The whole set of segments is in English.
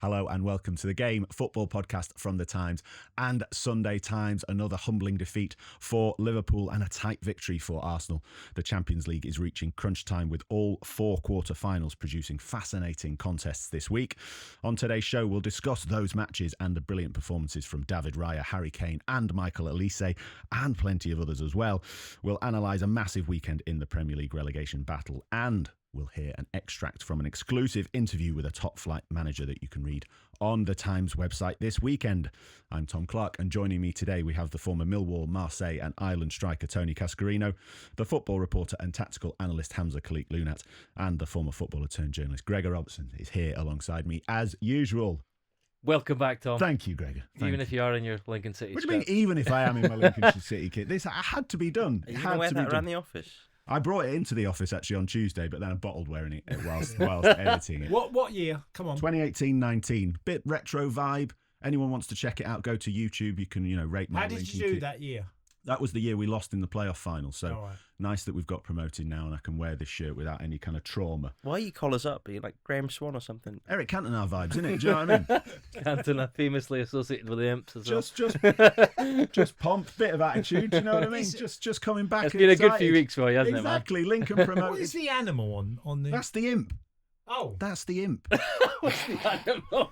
Hello and welcome to The Game, football podcast from The Times and Sunday Times. Another humbling defeat for Liverpool and a tight victory for Arsenal. The Champions League is reaching crunch time with all 4 quarter-finals producing fascinating contests this week. On today's show, we'll discuss those matches and the brilliant performances from David Raya, Harry Kane and Michael Olise, and plenty of others as well. We'll analyse a massive weekend in the Premier League relegation battle, and we'll hear an extract from an exclusive interview with a top-flight manager that you can read on the Times website this weekend. I'm Tom Clarke, and joining me today we have the former Millwall, Marseille and Ireland striker Tony Cascarino, the football reporter and tactical analyst Hamzah Khalique-Loonat, and the former footballer turned journalist Gregor Robertson is here alongside me as usual. Welcome back, Tom. Thank you, Gregor. Even if you are in your Lincoln City What do you mean, even if I am in my Lincoln City kit? This had to be done. Are you going to wear that around the office? I brought it into the office actually on Tuesday, but then I bottled wearing it whilst editing it. What year? Come on. 2018-19. Bit retro vibe. Anyone wants to check it out, go to YouTube. You can, rate my How did you do that year? That was the year we lost in the playoff final. So right. Nice that we've got promoted now and I can wear this shirt without any kind of trauma. Why are you collars up? Are you like Graham Swan or something? Eric Cantona vibes, isn't it? Do you know what I mean? Cantona, famously associated with the Imps as well. Just pomp, bit of attitude. Do you know what I mean? Just coming back. It's been a good few weeks for you, hasn't exactly. it, man? Lincoln promoted. What is the animal on the? That's the Imp. Oh, that's the Imp. What's the animal?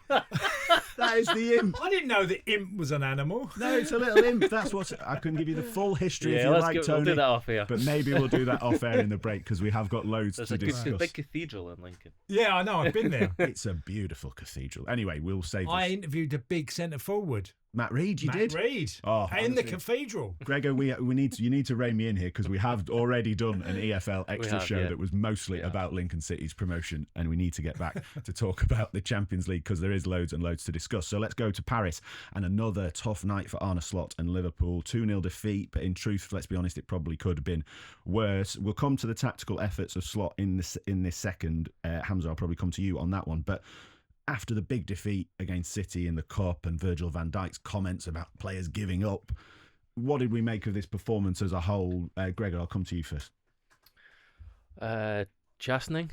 That is the Imp. I didn't know the Imp was an animal. No, it's a little Imp. That's what I can give you the full history if you like, Tony. We'll do that off air. But maybe we'll do that off air in the break because we have got loads to discuss. There's a big cathedral in Lincoln. Yeah, I know. I've been there. It's a beautiful cathedral. Anyway, we'll save this. I interviewed the big centre forward. Matt Reid, you did? Matt Reid. Oh, in the cathedral. Gregor, you need to rein me in here because we have already done an EFL extra show that was mostly about Lincoln City's promotion, and we need to get back to talk about the Champions League because there is loads and loads to discuss. So let's go to Paris and another tough night for Arne Slot and Liverpool. 2-0 defeat, but in truth, let's be honest, it probably could have been worse. We'll come to the tactical efforts of Slot in this second. Hamzah, I'll probably come to you on that one, but after the big defeat against City in the Cup and Virgil van Dijk's comments about players giving up, what did we make of this performance as a whole? Gregor, I'll come to you first. Chastening.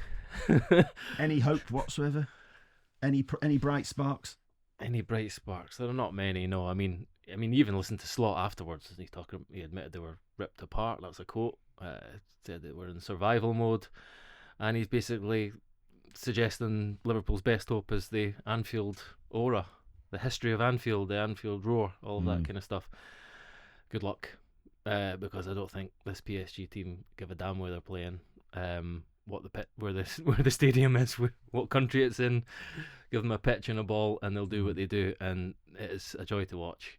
Any hope whatsoever? Any bright sparks? Any bright sparks? There are not many, no. I mean, you even listened to Slot afterwards. He admitted they were ripped apart. That was a quote. Said they were in survival mode. And he's basically suggesting Liverpool's best hope is the Anfield aura, the history of Anfield, the Anfield roar, all of that kind of stuff. Good luck, because I don't think this PSG team give a damn where they're playing, where the stadium is, what country it's in. Give them a pitch and a ball, and they'll do what they do, and it is a joy to watch.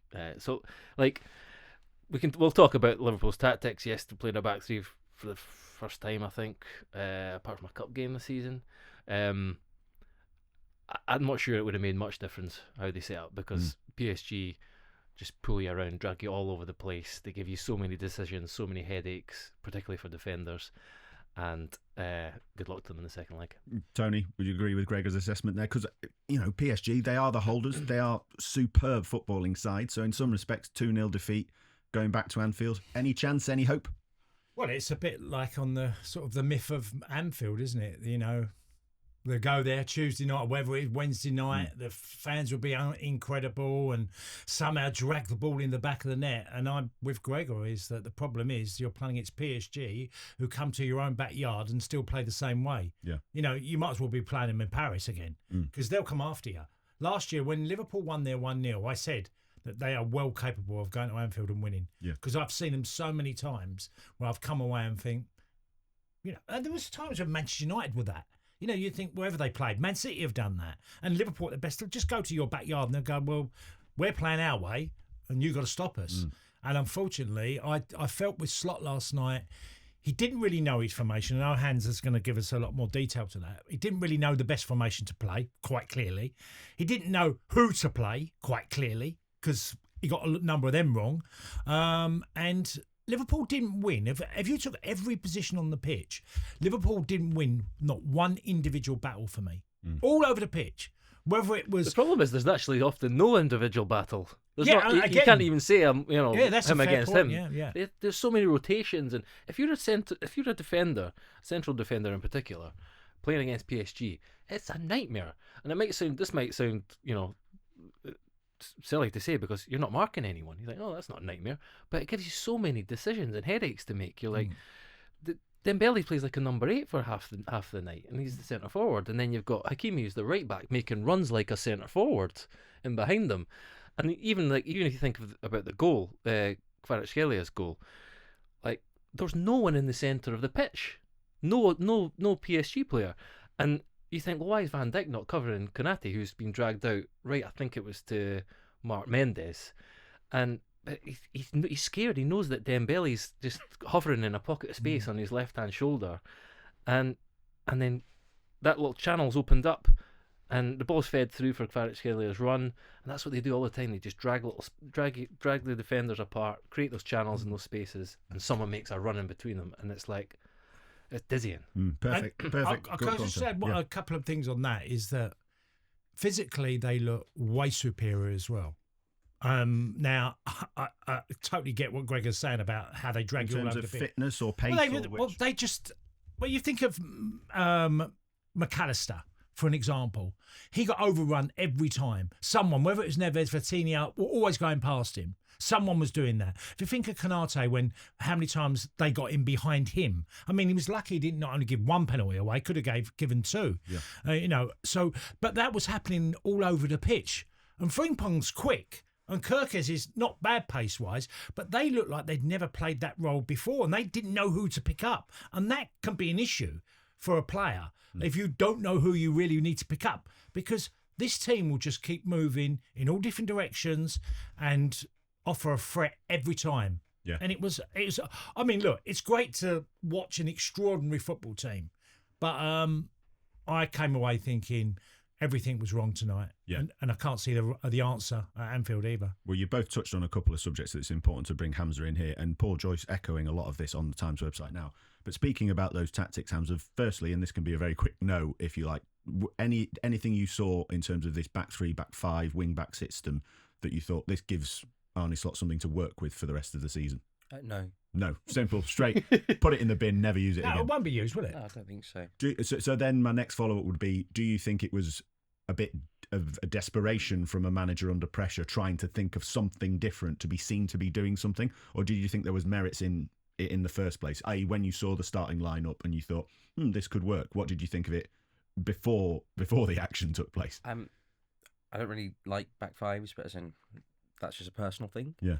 We'll talk about Liverpool's tactics. Yes, they played a back three for the first time, I think, apart from a cup game this season. I'm not sure it would have made much difference how they set up because PSG just pull you around, drag you all over the place. They give you so many decisions, so many headaches, particularly for defenders. And good luck to them in the second leg. Tony, would you agree with Gregor's assessment there? Because, PSG, they are the holders. They are superb footballing side. So in some respects, 2-0 defeat going back to Anfield. Any chance, any hope? Well, it's a bit like on the sort of the myth of Anfield, isn't it? They go there Tuesday night, or whether it's Wednesday night, the fans will be incredible and somehow drag the ball in the back of the net. And I'm with Gregor is that the problem is you're playing against PSG who come to your own backyard and still play the same way. Yeah. You might as well be playing them in Paris again because they'll come after you. Last year when Liverpool won their 1-0, I said that they are well capable of going to Anfield and winning. Yeah. Because I've seen them so many times where I've come away and think, and there was times when Manchester United were that. You think wherever they played, Man City have done that. And Liverpool at the best, they'll just go to your backyard and they'll go, well, we're playing our way and you've got to stop us. And unfortunately, I felt with Slot last night, he didn't really know his formation. And our Hamzah's going to give us a lot more detail to that. He didn't really know the best formation to play, quite clearly. He didn't know who to play, quite clearly, because he got a number of them wrong. And Liverpool didn't win. If you took every position on the pitch, Liverpool didn't win not one individual battle for me. All over the pitch. Whether it was... The problem is there's actually often no individual battle. There's again, you can't even say that's him a fair against point. him. Yeah. There's so many rotations, and if you're a defender, central defender in particular, playing against PSG, it's a nightmare. And this might sound, silly to say because you're not marking anyone. You think, oh, that's not a nightmare, but it gives you so many decisions and headaches to make. You're like, Dembele plays like a number 8 for half the night, and he's the centre forward, and then you've got Hakimi, who's the right back, making runs like a centre forward and behind them. And even if you think about the goal, Kvaratskhelia goal, like there's no one in the centre of the pitch, no PSG player, and you think, well, why is Van Dijk not covering Konate, who's been dragged out? Right, I think it was to Mark Mendes, and he's scared. He knows that Dembele's just hovering in a pocket of space on his left-hand shoulder, and then that little channel's opened up, and the ball's fed through for Kvaratskhelia run, and that's what they do all the time. They just drag the defenders apart, create those channels in those spaces, and someone makes a run in between them, and it's like, it's dizzying. Perfect. I just said a couple of things on that is that physically they look way superior as well. Now, I totally get what Gregor's saying about how they drag you all over the pitch. Fitness or pace. You think of McAllister, for an example. He got overrun every time. Someone, whether it was Neves, Vitinha, were always going past him. Someone was doing that. If you think of Konate, how many times they got in behind him. I mean, he was lucky he didn't not only give one penalty away, could have given two. Yeah. But that was happening all over the pitch. And Frimpong's quick. And Kerkez is not bad pace-wise, but they look like they'd never played that role before, and they didn't know who to pick up. And that can be an issue for a player if you don't know who you really need to pick up, because this team will just keep moving in all different directions and offer a threat every time. Yeah. And it was. I mean, look, it's great to watch an extraordinary football team, but I came away thinking everything was wrong tonight. Yeah. And I can't see the answer at Anfield either. Well, you both touched on a couple of subjects that it's important to bring Hamzah in here, and Paul Joyce echoing a lot of this on the Times website now. But speaking about those tactics, Hamzah, firstly, and this can be a very quick no, if you like, anything you saw in terms of this back 3, back 5, wing back system that you thought this gives Arne Slot something to work with for the rest of the season? No. Simple, straight. Put it in the bin, never use it again. It won't be used, will it? No, I don't think so. So then my next follow-up would be, do you think it was a bit of a desperation from a manager under pressure trying to think of something different to be seen to be doing something? Or did you think there was merits in it in the first place? I.e., when you saw the starting lineup and you thought, this could work, what did you think of it before the action took place? I don't really like back fives, but as in, that's just a personal thing. Yeah.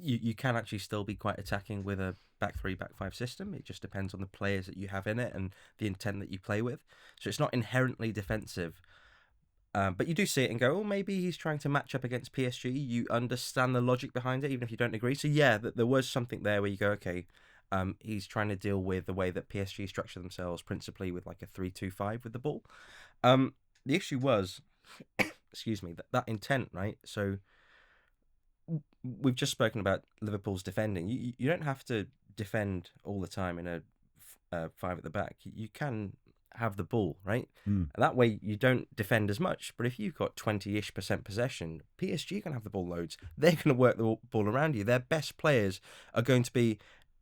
You can actually still be quite attacking with a back 3, back 5 system. It just depends on the players that you have in it and the intent that you play with. So it's not inherently defensive. But you do see it and go, oh, maybe he's trying to match up against PSG. You understand the logic behind it, even if you don't agree. So yeah, there was something there where you go, okay, he's trying to deal with the way that PSG structure themselves, principally with like a 3-2-5 with the ball. The issue was, excuse me, that intent, right? So we've just spoken about Liverpool's defending. You don't have to defend all the time in a 5 at the back. You can have the ball, right? And that way you don't defend as much. But if you've got 20-ish% possession, PSG can have the ball loads. They're going to work the ball around you. Their best players are going to be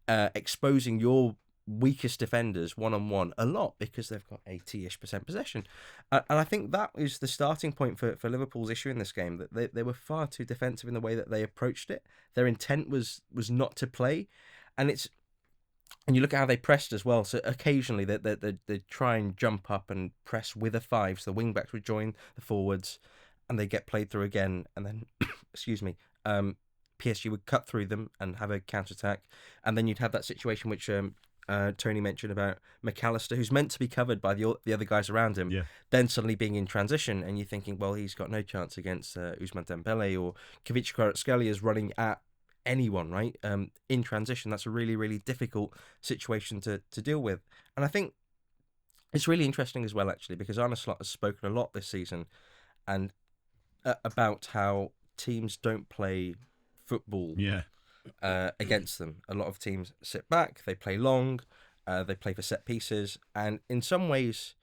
exposing your weakest defenders one-on-one a lot because they've got 80-ish% possession. And I think that is the starting point for Liverpool's issue in this game, that they were far too defensive in the way that they approached it. Their intent was not to play. And you look at how they pressed as well. So occasionally they try and jump up and press with a 5. So the wing-backs would join the forwards and they get played through again. And then, excuse me, PSG would cut through them and have a counter-attack. And then you'd have that situation which Tony mentioned about McAllister, who's meant to be covered by the other guys around him, then suddenly being in transition. And you're thinking, well, he's got no chance against Ousmane Dembele, or Khalique-Loonat is running at anyone, right? In transition, that's a really, really difficult situation to deal with. And I think it's really interesting as well, actually, because Arne Slot has spoken a lot this season and about how teams don't play football against them. A lot of teams sit back, they play long, they play for set pieces, and in some ways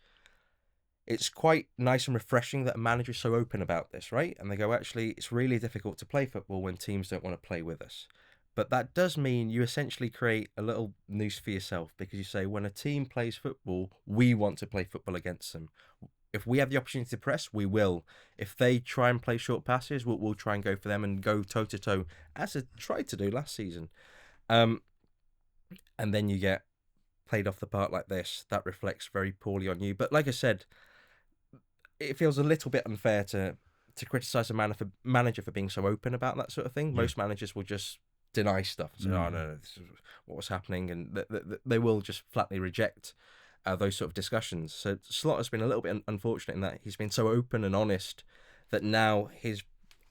it's quite nice and refreshing that a manager is so open about this, right? And they go, actually, it's really difficult to play football when teams don't want to play with us. But that does mean you essentially create a little noose for yourself, because you say, when a team plays football, we want to play football against them. If we have the opportunity to press, we will. If they try and play short passes, we'll try and go for them and go toe-to-toe, as I tried to do last season. And then you get played off the park like this. That reflects very poorly on you. But like I said, it feels a little bit unfair to criticise a manager for being so open about that sort of thing. Most managers will just deny stuff. Say, oh, no, this is what was happening. And they will just flatly reject those sort of discussions. So Slot has been a little bit unfortunate in that he's been so open and honest that now his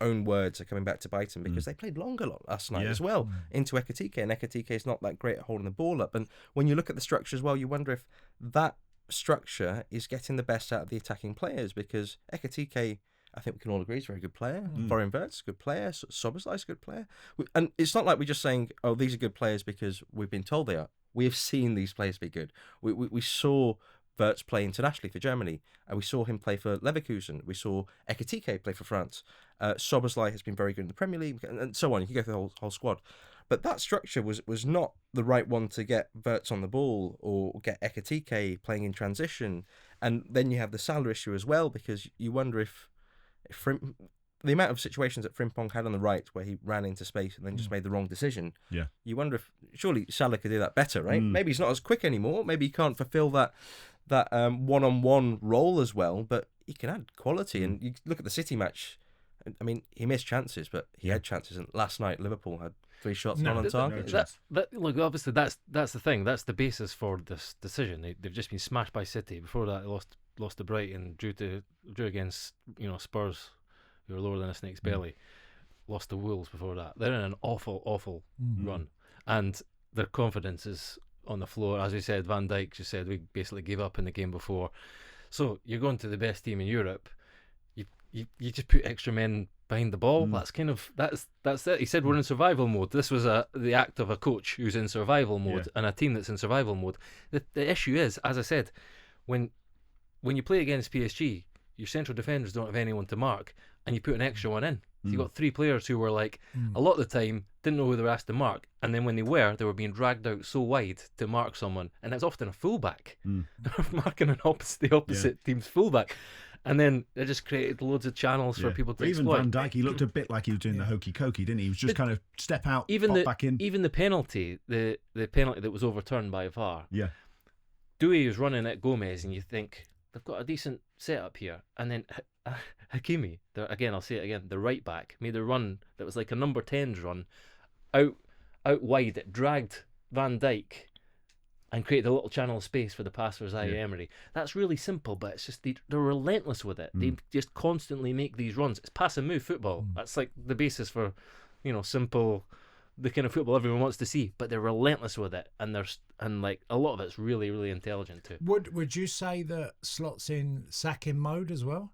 own words are coming back to bite him, because they played longer last night as well into Ekitike, and Ekitike is not that great at holding the ball up. And when you look at the structure as well, you wonder if that structure is getting the best out of the attacking players, because Ekitike, I think we can all agree, is a very good player. Florian Wirtz is a good player. Szoboszlai is a good player. And it's not like we're just saying, oh, these are good players because we've been told they are. We have seen these players be good. We saw Wirtz play internationally for Germany, and we saw him play for Leverkusen. We saw Ekitike play for France. Szoboszlai has been very good in the Premier League, and so on. You can go through the whole squad. But that structure was not the right one to get Wirtz on the ball or get Ekitike playing in transition. And then you have the Salah issue as well, because you wonder if the amount of situations that Frimpong had on the right where he ran into space and then just made the wrong decision. Yeah. You wonder if surely Salah could do that better, right? Maybe he's not as quick anymore. Maybe he can't fulfill that one-on-one role as well, but he can add quality. And you look at the City match. I mean, he missed chances, but he had chances. And last night, Liverpool had 3 shots not on target. Look, obviously, that's the thing. That's the basis for this decision. They've just been smashed by City. Before that, they lost to Brighton, drew against Spurs, who were lower than a snake's belly. Lost to Wolves before that. They're in an awful run, and their confidence is on the floor. As we said, Van Dijk just said we basically gave up in the game before. So you're going to the best team in Europe. You just put extra men behind the ball. That's it. He said we're in survival mode. This was the act of a coach who's in survival mode and a team that's in survival mode. The issue is, as I said, when you play against PSG, your central defenders don't have anyone to mark, and you put an extra one in. So you got 3 players who were like, a lot of the time, didn't know who they were asked to mark, and then when they were being dragged out so wide to mark someone, and it's often a fullback. They were marking the opposite team's fullback. And then they just created loads of channels for people to exploit. Even Van Dijk, he looked a bit like he was doing the hokey cokey, didn't he? He was just kind of step out, pop back in. Even the penalty, the penalty that was overturned by VAR. Yeah. Dewey was running at Gomez, and you think they've got a decent setup here, and then Hakimi, again I'll say it again, the right back made a run that was like a number 10's run out wide. It dragged Van Dijk and created a little channel of space for the pass for Zaire Emery. That's really simple, but it's just they're relentless with it. They just constantly make these runs. It's pass and move football. That's like the basis for, simple, the kind of football everyone wants to see. But they're relentless with it, and like a lot of it's really, really intelligent too. Would you say that Slot's in sacking mode as well?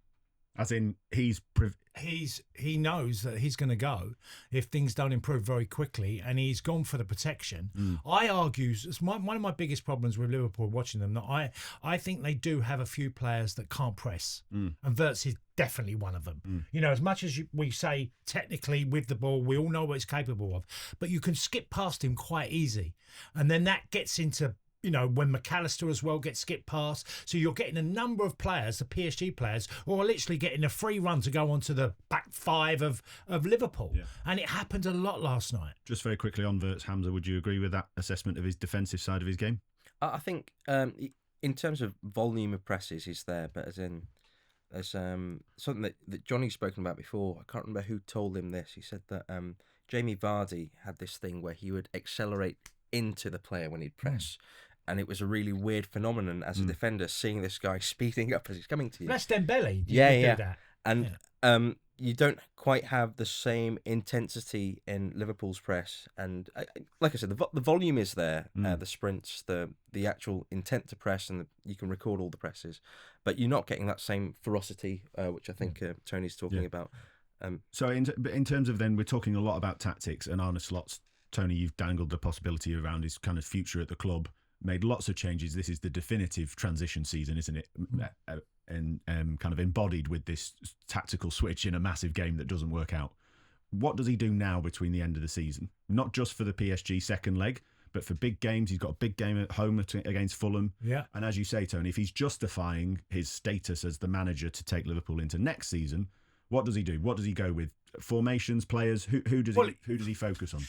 As in, he knows that he's going to go if things don't improve very quickly, and he's gone for the protection. I argue it's one of my biggest problems with Liverpool watching them, that I think they do have a few players that can't press, and Wirtz is definitely one of them. As much as we say technically with the ball, we all know what he's capable of, but you can skip past him quite easy, and then that gets into when McAllister as well gets skipped past. So you're getting a number of players, the PSG players, who are literally getting a free run to go onto the back 5 of Liverpool. Yeah. And it happened a lot last night. Just very quickly on Wirtz, Hamzah, would you agree with that assessment of his defensive side of his game? I think in terms of volume of presses, he's there, but there's something that Johnny's spoken about before. I can't remember who told him this. He said that Jamie Vardy had this thing where he would accelerate into the player when he'd press. And it was a really weird phenomenon as a defender, seeing this guy speeding up as he's coming to you. That's Dembele. Do that. And you don't quite have the same intensity in Liverpool's press. And like I said, the volume is there, the sprints, the actual intent to press, and you can record all the presses. But you're not getting that same ferocity, which I think Tony's talking about. So in terms of then, we're talking a lot about tactics, and Arne Slot's, Tony, you've dangled the possibility around his kind of future at the club. Made lots of changes. This is the definitive transition season, isn't it? And kind of embodied with this tactical switch in a massive game that doesn't work out. what does he do now between the end of the season? Not just for the PSG second leg, but for big games. He's got a big game at home against Fulham. Yeah. And as you say, Tony, if he's justifying his status as the manager to take Liverpool into next season, what does he do? What does he go with? Formations, players? Who does he focus on?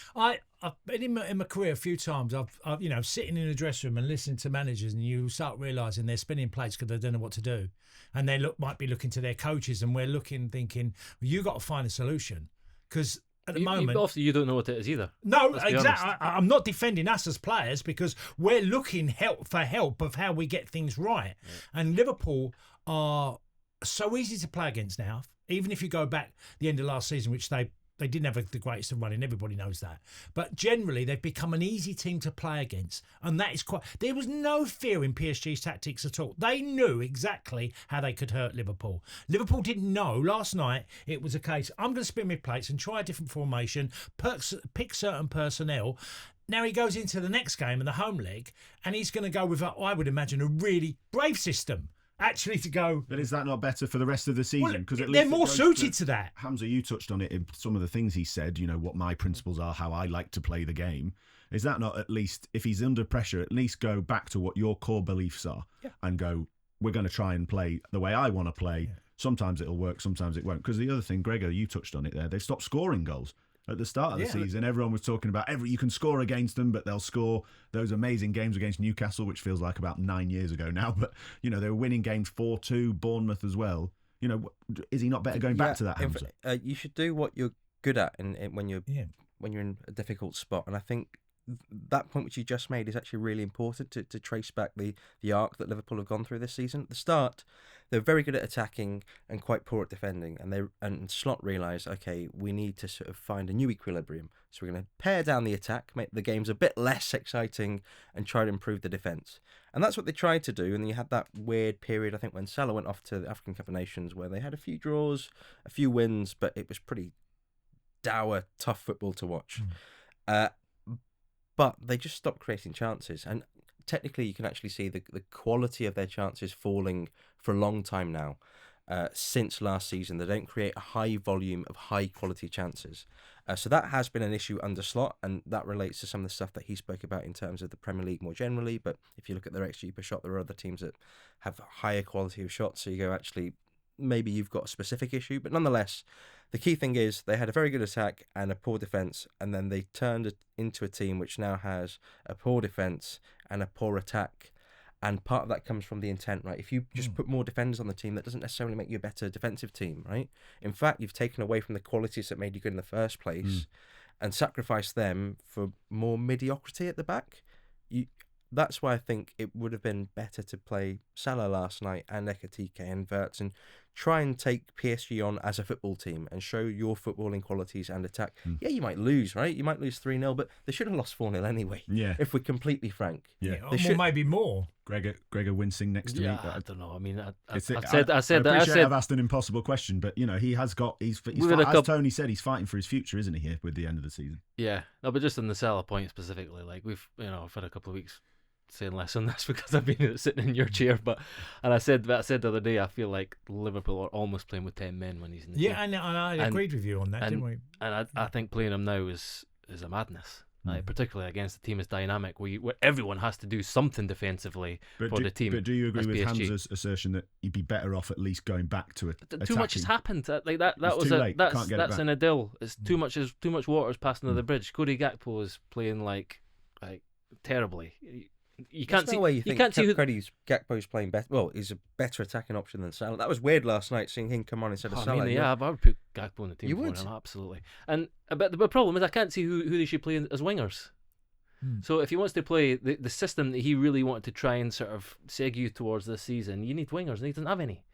I've been in my career a few times. I've sitting in a dressing room and listening to managers, and you start realising they're spinning plates because they don't know what to do, and they might be looking to their coaches, and we're thinking, well, you got to find a solution because. At the moment, obviously you don't know what it is either. No, exactly. I'm not defending us as players because we're looking for help of how we get things right. Yeah. And Liverpool are so easy to play against now. Even if you go back the end of last season, which they didn't have the greatest of running, everybody knows that. But generally, they've become an easy team to play against. And that is there was no fear in PSG's tactics at all. They knew exactly how they could hurt Liverpool. Liverpool didn't know. Last night, it was a case, I'm going to spin my plates and try a different formation, pick certain personnel. Now he goes into the next game in the home leg, and he's going to go with, I would imagine, a really brave system. Actually, to go. But is that not better for the rest of the season? Because well, they're more suited to that. Hamzah, you touched on it in some of the things he said. You know what my principles are, how I like to play the game. Is that not at least, if he's under pressure, at least go back to what your core beliefs are and go, we're going to try and play the way I want to play. Yeah. Sometimes it'll work, sometimes it won't. Because the other thing, Gregor, you touched on it there. They've stopped scoring goals. At the start of the season, everyone was talking about you can score against them, but they'll score those amazing games against Newcastle, which feels like about 9 years ago now. But, they were winning games 4-2, Bournemouth as well. Is he not better going back to that, Hamzah? You should do what you're good at when you're in a difficult spot. And I think that point which you just made is actually really important to trace back the arc that Liverpool have gone through this season. At the start, they're very good at attacking and quite poor at defending. And Slot realised, okay, we need to sort of find a new equilibrium. So we're going to pare down the attack, make the games a bit less exciting, and try to improve the defence. And that's what they tried to do. And you had that weird period, I think, when Salah went off to the African Cup of Nations, where they had a few draws, a few wins, but it was pretty dour, tough football to watch. But they just stopped creating chances. And technically, you can actually see the quality of their chances falling for a long time now. Since last season, they don't create a high volume of high quality chances. So that has been an issue under Slot, and that relates to some of the stuff that he spoke about in terms of the Premier League more generally. But if you look at their XG per shot, there are other teams that have higher quality of shots. So you go, actually, maybe you've got a specific issue. But nonetheless, the key thing is they had a very good attack and a poor defence, and then they turned it into a team which now has a poor defence and a poor attack. And part of that comes from the intent, right? If you just put more defenders on the team, that doesn't necessarily make you a better defensive team, right? In fact, you've taken away from the qualities that made you good in the first place and sacrificed them for more mediocrity at the back. That's why I think it would have been better to play Salah last night and Khalique and Wirtz and try and take PSG on as a football team and show your footballing qualities and attack. Yeah, you might lose, right? You might lose 3-0, but they should have lost 4-0 anyway. Yeah, if we're completely frank. Yeah, maybe more. Gregor wincing next to me. I don't know. I mean, I said I've asked an impossible question, but he has got. He's as Tony said, he's fighting for his future, isn't he? Here with the end of the season. Yeah, no, but just on the Salah point specifically, like I've had a couple of weeks saying less on this because I've been sitting in your chair, and I said the other day, I feel like Liverpool are almost playing with 10 men when he's in the team. And I agreed with you on that, didn't we? And I think playing him now is a madness. Particularly against a team as dynamic, where everyone has to do something defensively for the team. But do you agree with PSG? Hamzah's assertion that you'd be better off at least going back to it? Too much has happened. Like that was that's an idyll. It's too much water's passed under the bridge. Cody Gakpo is playing like terribly. You can't see. You can't see Gakpo's playing better. Well, he's a better attacking option than Salah. That was weird last night, seeing him come on instead of Salah. I would put Gakpo in the team. You would, absolutely. And but the problem is, I can't see who they should play as wingers. So if he wants to play the system that he really wanted to try and sort of segue towards this season, you need wingers, and he doesn't have any.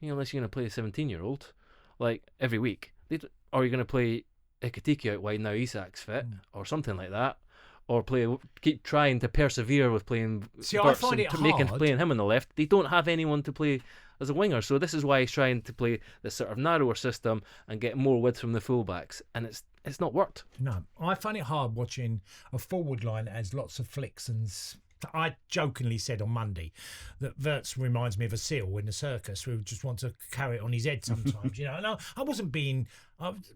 Unless you're going to play a 17-year-old, like every week, or you're going to play Khalique out wide now Isak's fit, or something like that. Or keep trying to persevere with playing. See, I find it hard. Playing him on the left. They don't have anyone to play as a winger, so this is why he's trying to play this sort of narrower system and get more width from the fullbacks, and it's not worked. No, I find it hard watching a forward line that has lots of flicks and I jokingly said on Monday that Wirtz reminds me of a seal in the circus who just wants to carry it on his head sometimes, you know. And I wasn't being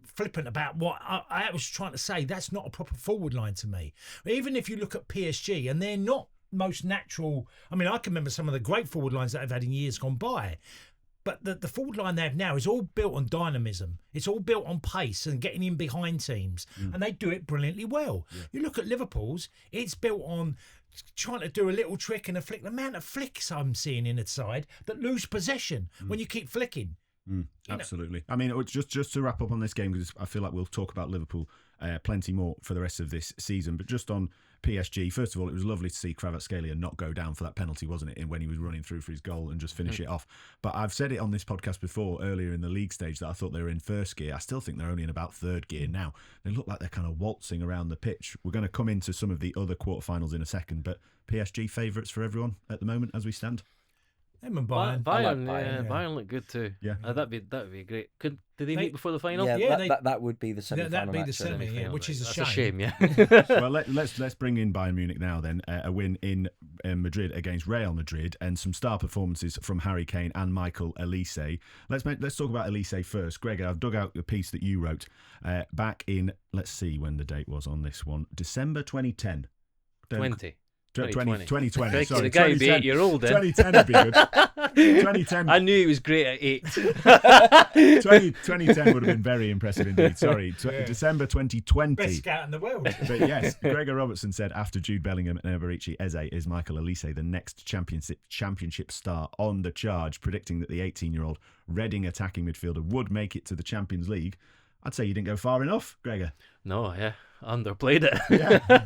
flippant about what I was trying to say. That's not a proper forward line to me. Even if you look at PSG, and they're not most natural. I mean, I can remember some of the great forward lines that I've had in years gone by. But the forward line they have now is all built on dynamism. It's all built on pace and getting in behind teams. And they do it brilliantly well. Yeah. You look at Liverpool's, it's built on trying to do a little trick and a flick. The amount of flicks I'm seeing in the side that lose possession when you keep flicking. Absolutely. I mean, just to wrap up on this game, because I feel like we'll talk about Liverpool plenty more for the rest of this season. But just on PSG, first of all, it was lovely to see Kvaratskhelia not go down for that penalty, wasn't it, when he was running through for his goal and just finish it off. But I've said it on this podcast before, earlier in the league stage, that I thought they were in first gear. I still think they're only in about third gear now. They look like they're kind of waltzing around the pitch. We're going to come into some of the other quarterfinals in a second, but PSG favourites for everyone at the moment as we stand? Them and Bayern. Bayern look good too. Yeah, that'd be great. Did they meet before the final? Yeah, that would be the semi-final. That'd be the semi, which is a shame. Yeah. Well, let's bring in Bayern Munich now. Then a win in Madrid against Real Madrid, and some star performances from Harry Kane and Michael Olise. Let's talk about Olise first. Gregor, I've dug out the piece that you wrote back in. Let's see when the date was on this one. December 2010. 2020. Sorry, the guy would be 8-year-old then. 2010 would be good. 2010. I knew he was great at 8. 2010 would have been very impressive indeed. Sorry, December 2020. Best scout in the world. But yes, Gregor Robertson said after Jude Bellingham and Eberechi Eze is Michael Olise the next championship star on the charge, predicting that the 18-year-old Reading attacking midfielder would make it to the Champions League. I'd say you didn't go far enough, Gregor. No, underplayed it. Yeah.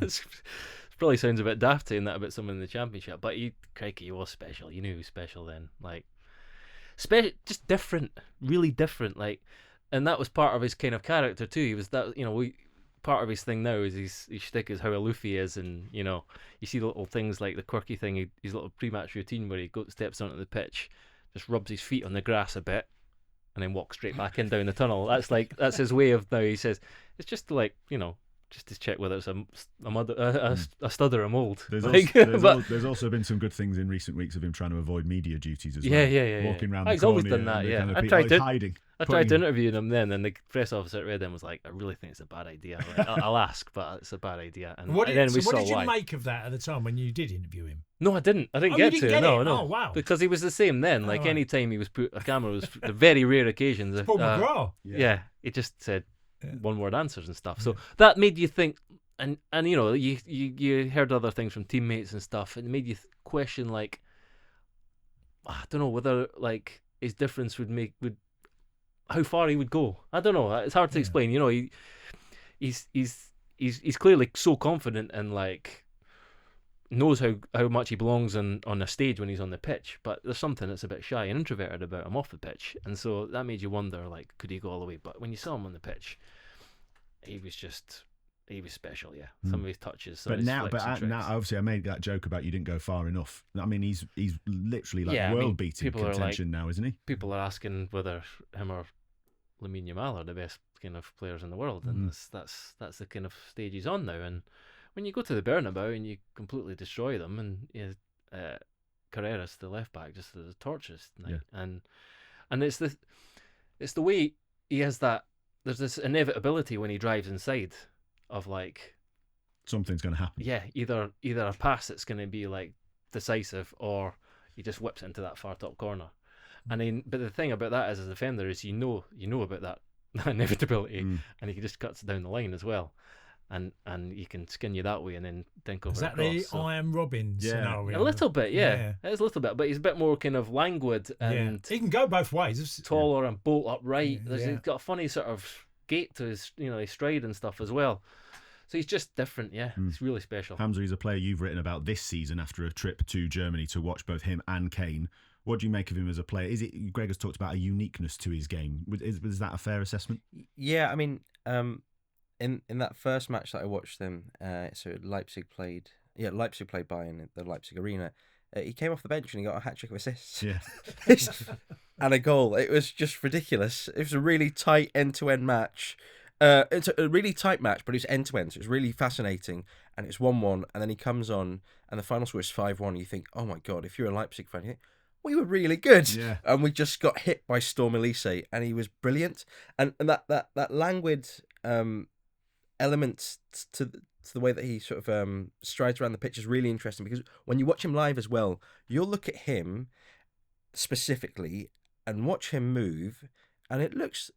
Probably sounds a bit daft saying that about someone in the Championship, but crikey, he was special. You knew he was special then. Like, just different, really different. Like, and that was part of his kind of character too. He was that, part of his thing now is his shtick is how aloof he is, and you see little things like the quirky thing, his little pre-match routine where he steps onto the pitch, just rubs his feet on the grass a bit, and then walks straight back in down the tunnel. That's his way of now. He says it's just like just to check whether it's a stud or a mold. There's also been some good things in recent weeks of him trying to avoid media duties as well. Yeah. Walking around the he's corner. Always done that, yeah. Kind of hiding. I tried to interview him then, and the press officer at Reading was like, I really think it's a bad idea. I'll ask, but it's a bad idea. And what did why. you make of that at the time when you did interview him? No, I didn't. I didn't get to it. No. Oh, wow. Because he was the same then. Like, any time he was put, a camera was the very rare occasions. Paul McGraw. Yeah, he just said one-word answers and stuff. So that made you think, and you heard other things from teammates and stuff, and it made you question, like, I don't know whether, like, his difference would how far he would go. I don't know. It's hard to explain. He's clearly so confident and like knows how much he belongs on a stage when he's on the pitch. But there's something that's a bit shy and introverted about him off the pitch, and so that made you wonder, like, could he go all the way? But when you saw him on the pitch, he was special. Yeah, some of his touches. But now, obviously, I made that joke about you didn't go far enough. I mean, he's literally like world-beating contention now, isn't he? People are asking whether him or Lamine Yamal are the best kind of players in the world, and that's the kind of stage he's on now. And when you go to the Bernabeu and you completely destroy them, and Carreras, the left back, just as a torches tonight, and it's the way he has that. There's this inevitability when he drives inside of like something's going to happen. Yeah, either a pass that's going to be like decisive, or he just whips into that far top corner. And then, but the thing about that as a defender is you know about that inevitability, and he just cuts down the line as well, and he can skin you that way and then think over. Is that the I Am Robin scenario? A little bit, yeah. It's a little bit, but he's a bit more kind of languid, and he can go both ways. Taller and bolt upright. He's got a funny sort of gait to his his stride and stuff as well. So he's just different, It's really special. Hamzah, he's a player you've written about this season after a trip to Germany to watch both him and Kane. What do you make of him as a player? Is it, Gregor's talked about a uniqueness to his game. Was that a fair assessment? Yeah, I mean, in that first match that I watched them, so Leipzig played Bayern at the Leipzig Arena. He came off the bench and he got a hat-trick of assists. Yeah. And a goal. It was just ridiculous. It was a really tight end-to-end match. It's a really tight match, but it's end to end, so it's really fascinating. And it's 1-1, and then he comes on, and the final score is 5-1. You think, oh my god, if you're a Leipzig fan, you think, we were really good, and we just got hit by Storm Elise, and he was brilliant. And that languid element to the way that he sort of strides around the pitch is really interesting, because when you watch him live as well, you'll look at him specifically and watch him move, and it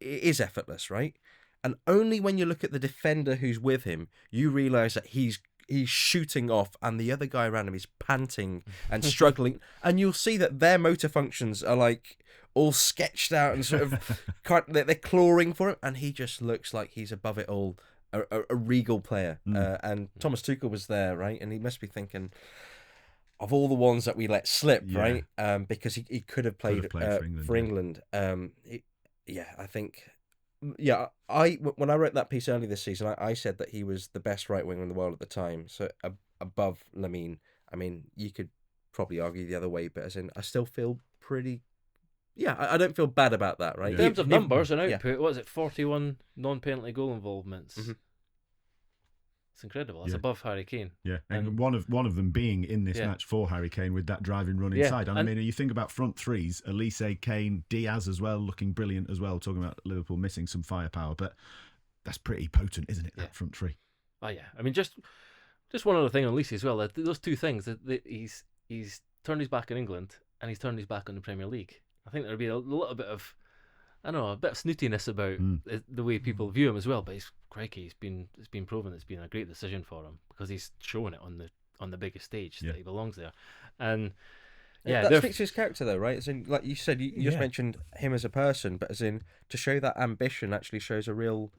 is effortless, right? And only when you look at the defender who's with him, you realise that he's shooting off, and the other guy around him is panting and struggling, and you'll see that their motor functions are like all sketched out and sort of they're clawing for him, and he just looks like he's above it all, a regal player. And Thomas Tuchel was there, right? And he must be thinking, of all the ones that we let slip, right? Because he could have played for England. I think. Yeah, when I wrote that piece earlier this season, I said that he was the best right winger in the world at the time. So above Lamine. I mean, you could probably argue the other way, but as in, I still feel pretty. Yeah, I don't feel bad about that, right? In terms of numbers and output, what is it? 41 non-penalty goal involvements. Mm-hmm. It's incredible. It's above Harry Kane. Yeah, and one of them being in this match for Harry Kane with that driving run inside. And I mean, you think about front threes: Olise, Kane, Diaz as well, looking brilliant as well. Talking about Liverpool missing some firepower, but that's pretty potent, isn't it? That front three. Oh yeah, I mean, just one other thing on Olise as well. Those two things that he's turned his back on England and he's turned his back on the Premier League. I think there'll be a little bit of, I don't know, a bit of snootiness about the way people view him as well. But it's been proven it's been a great decision for him, because he's showing it on the biggest stage that he belongs there. And that speaks to his character, though, right? As in, like you said, you just mentioned him as a person, but as in, to show that ambition actually shows a real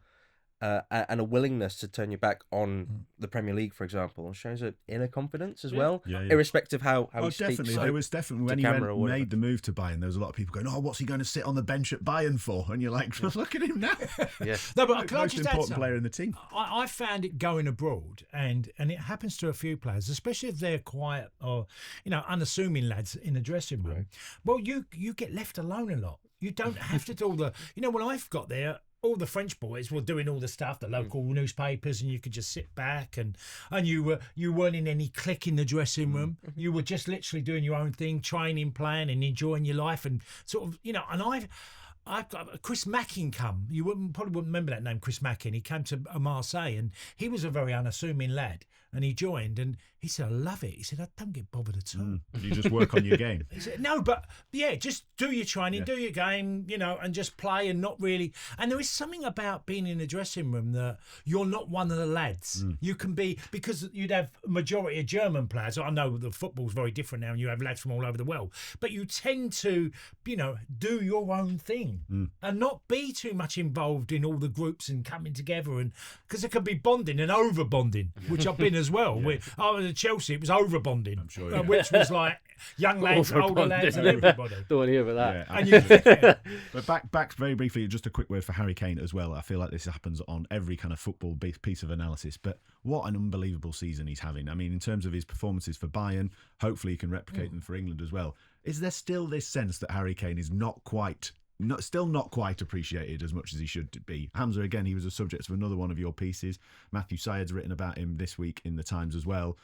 and a willingness to turn your back on the Premier League, for example, shows an inner confidence as well, irrespective how he speaks. Definitely. There was definitely, when he made the move to Bayern, there was a lot of people going, "Oh, what's he going to sit on the bench at Bayern for?" And you're like, "Look at him now." No, but can most important player in the team. I found it going abroad, and it happens to a few players, especially if they're quiet or unassuming lads in the dressing room. Right. Well, you get left alone a lot. You don't have to do all the. When I've got there, all the French boys were doing all the stuff, the local newspapers, and you could just sit back and you weren't in any clique in the dressing room. You were just literally doing your own thing, training, playing, and enjoying your life, and sort of, and I've got Chris Mackin come. You probably wouldn't remember that name, Chris Mackin. He came to Marseille, and he was a very unassuming lad. And he joined, and he said, "I love it." He said, "I don't get bothered at all." You just work on your game. He said, "No, but just do your training, do your game, and just play, and not really." And there is something about being in the dressing room that you're not one of the lads. You can be, because you'd have a majority of German players. I know the football's very different now, and you have lads from all over the world, but you tend to, do your own thing and not be too much involved in all the groups and coming together, and because it can be bonding and over bonding, which I've been as well. I was at Chelsea, it was over bonding, I'm sure, which was like young lads, older lads, and everybody. Don't want to hear about that. Yeah, but back very briefly, just a quick word for Harry Kane as well. I feel like this happens on every kind of football piece of analysis, but what an unbelievable season he's having. I mean, in terms of his performances for Bayern, hopefully he can replicate them for England as well. Is there still this sense that Harry Kane is still not quite appreciated as much as he should be? Hamzah, again, he was a subject of another one of your pieces. Matthew Syed's written about him this week in the Times as well.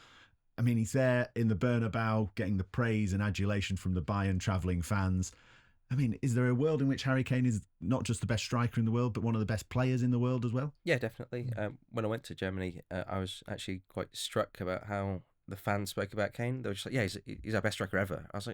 I mean, he's there in the Bernabeu getting the praise and adulation from the Bayern travelling fans. I mean, is there a world in which Harry Kane is not just the best striker in the world, but one of the best players in the world as well? Yeah, definitely. When I went to Germany, I was actually quite struck about how the fans spoke about Kane. They were just like, "Yeah, he's our best striker ever." I was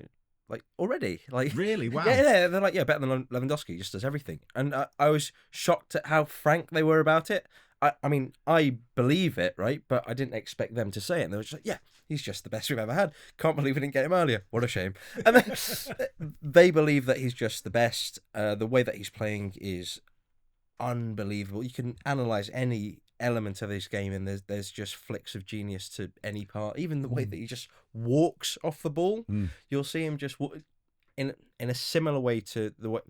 like, already? Like, really? Wow. Yeah, they're like, better than Lewandowski, he just does everything. And I was shocked at how frank they were about it. I mean, I believe it, right? But I didn't expect them to say it. And they were just like, "Yeah, he's just the best we've ever had. Can't believe we didn't get him earlier. What a shame." And then they believe that he's just the best. The way that he's playing is unbelievable. You can analyse any element of this game, and there's just flicks of genius to any part. Even the way that he just walks off the ball, you'll see him just in a similar way to the way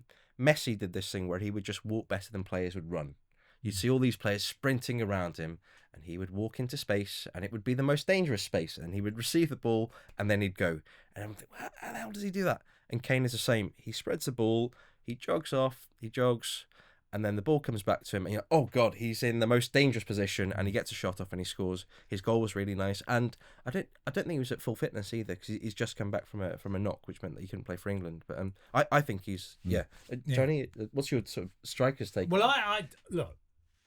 Messi did this thing where he would just walk better than players would run. You'd see all these players sprinting around him, and he would walk into space, and it would be the most dangerous space, and he would receive the ball, and then he'd go. And I'm thinking, how the hell does he do that? And Kane is the same. He spreads the ball, he jogs off, he jogs, and then the ball comes back to him, and oh God, he's in the most dangerous position, and he gets a shot off and he scores. His goal was really nice, and I don't think he was at full fitness either, because he's just come back from a knock, which meant that he couldn't play for England. But I think he's Tony, what's your sort of striker's take? Well, I look.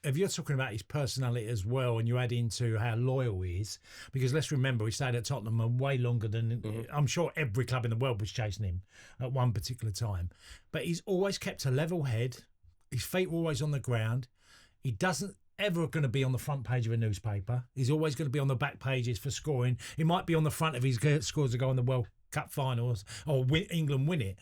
If you're talking about his personality as well, and you add into how loyal he is, because let's remember he stayed at Tottenham way longer than I'm sure every club in the world was chasing him at one particular time. But he's always kept a level head. His feet were always on the ground. He doesn't ever going to be on the front page of a newspaper. He's always going to be on the back pages for scoring. He might be on the front of his scores to go in the World Cup finals or England win it.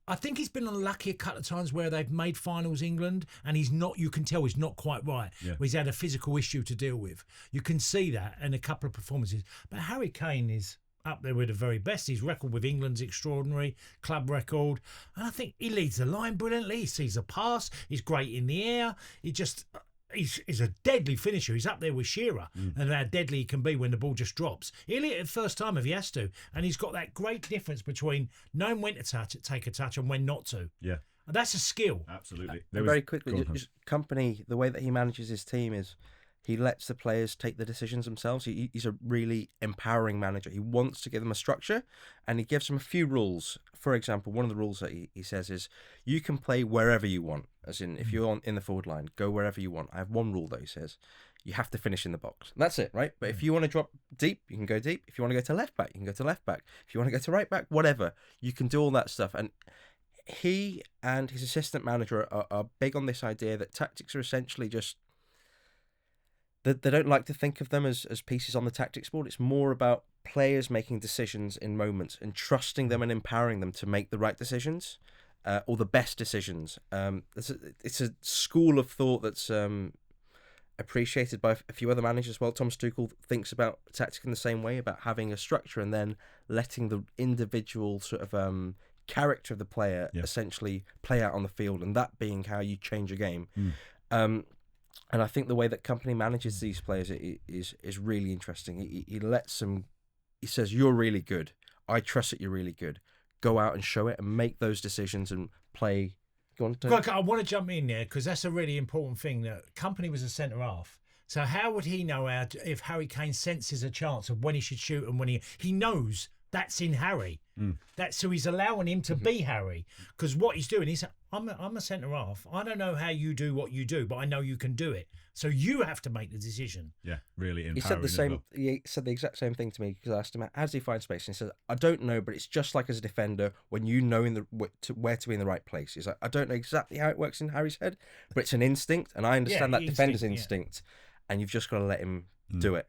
I think he's been unlucky a couple of times where they've made finals England, and he's not. You can tell he's not quite right. Yeah. He's had a physical issue to deal with. You can see that in a couple of performances. But Harry Kane is up there with the very best. His record with England's extraordinary, club record, and I think he leads the line brilliantly. He sees a pass. He's great in the air. He's a deadly finisher. He's up there with Shearer and how deadly he can be when the ball just drops. He'll hit it the first time if he has to. And he's got that great difference between knowing when to take a touch and when not to. Yeah. And that's a skill. Absolutely. Very quickly, Company, the way that he manages his team is he lets the players take the decisions themselves. He's a really empowering manager. He wants to give them a structure, and he gives them a few rules. For example, one of the rules that he says is you can play wherever you want. As in, if you're in the forward line, go wherever you want. I have one rule that he says. You have to finish in the box. And that's it, right? But if you want to drop deep, you can go deep. If you want to go to left back, you can go to left back. If you want to go to right back, whatever. You can do all that stuff. And he and his assistant manager are big on this idea that tactics are essentially just... They don't like to think of them as pieces on the tactics board. It's more about players making decisions in moments and trusting them and empowering them to make the right decisions or the best decisions. It's a school of thought that's appreciated by a few other managers as well. Thomas Tuchel thinks about tactics in the same way, about having a structure and then letting the individual sort of character of the player essentially play out on the field, and that being how you change a game. And I think the way that Company manages these players is really interesting. He lets them. He says, "You're really good. I trust that you're really good. Go out and show it and make those decisions and play." Go on, Greg, I want to jump in there because that's a really important thing. That Company was a centre half. So how would he know if Harry Kane senses a chance of when he should shoot and when he knows that's in Harry? So he's allowing him to be Harry, because what he's doing is, I'm a centre half. I don't know how you do what you do, but I know you can do it. So you have to make the decision. Yeah, really empowering. He said the same. He said the exact same thing to me because I asked him, "How does he find space?" And he said, "I don't know, but it's just like as a defender when you know where to be in the right place." He's like, "I don't know exactly how it works in Harry's head, but it's an instinct, and I understand that defender's instinct, and you've just got to let him do it."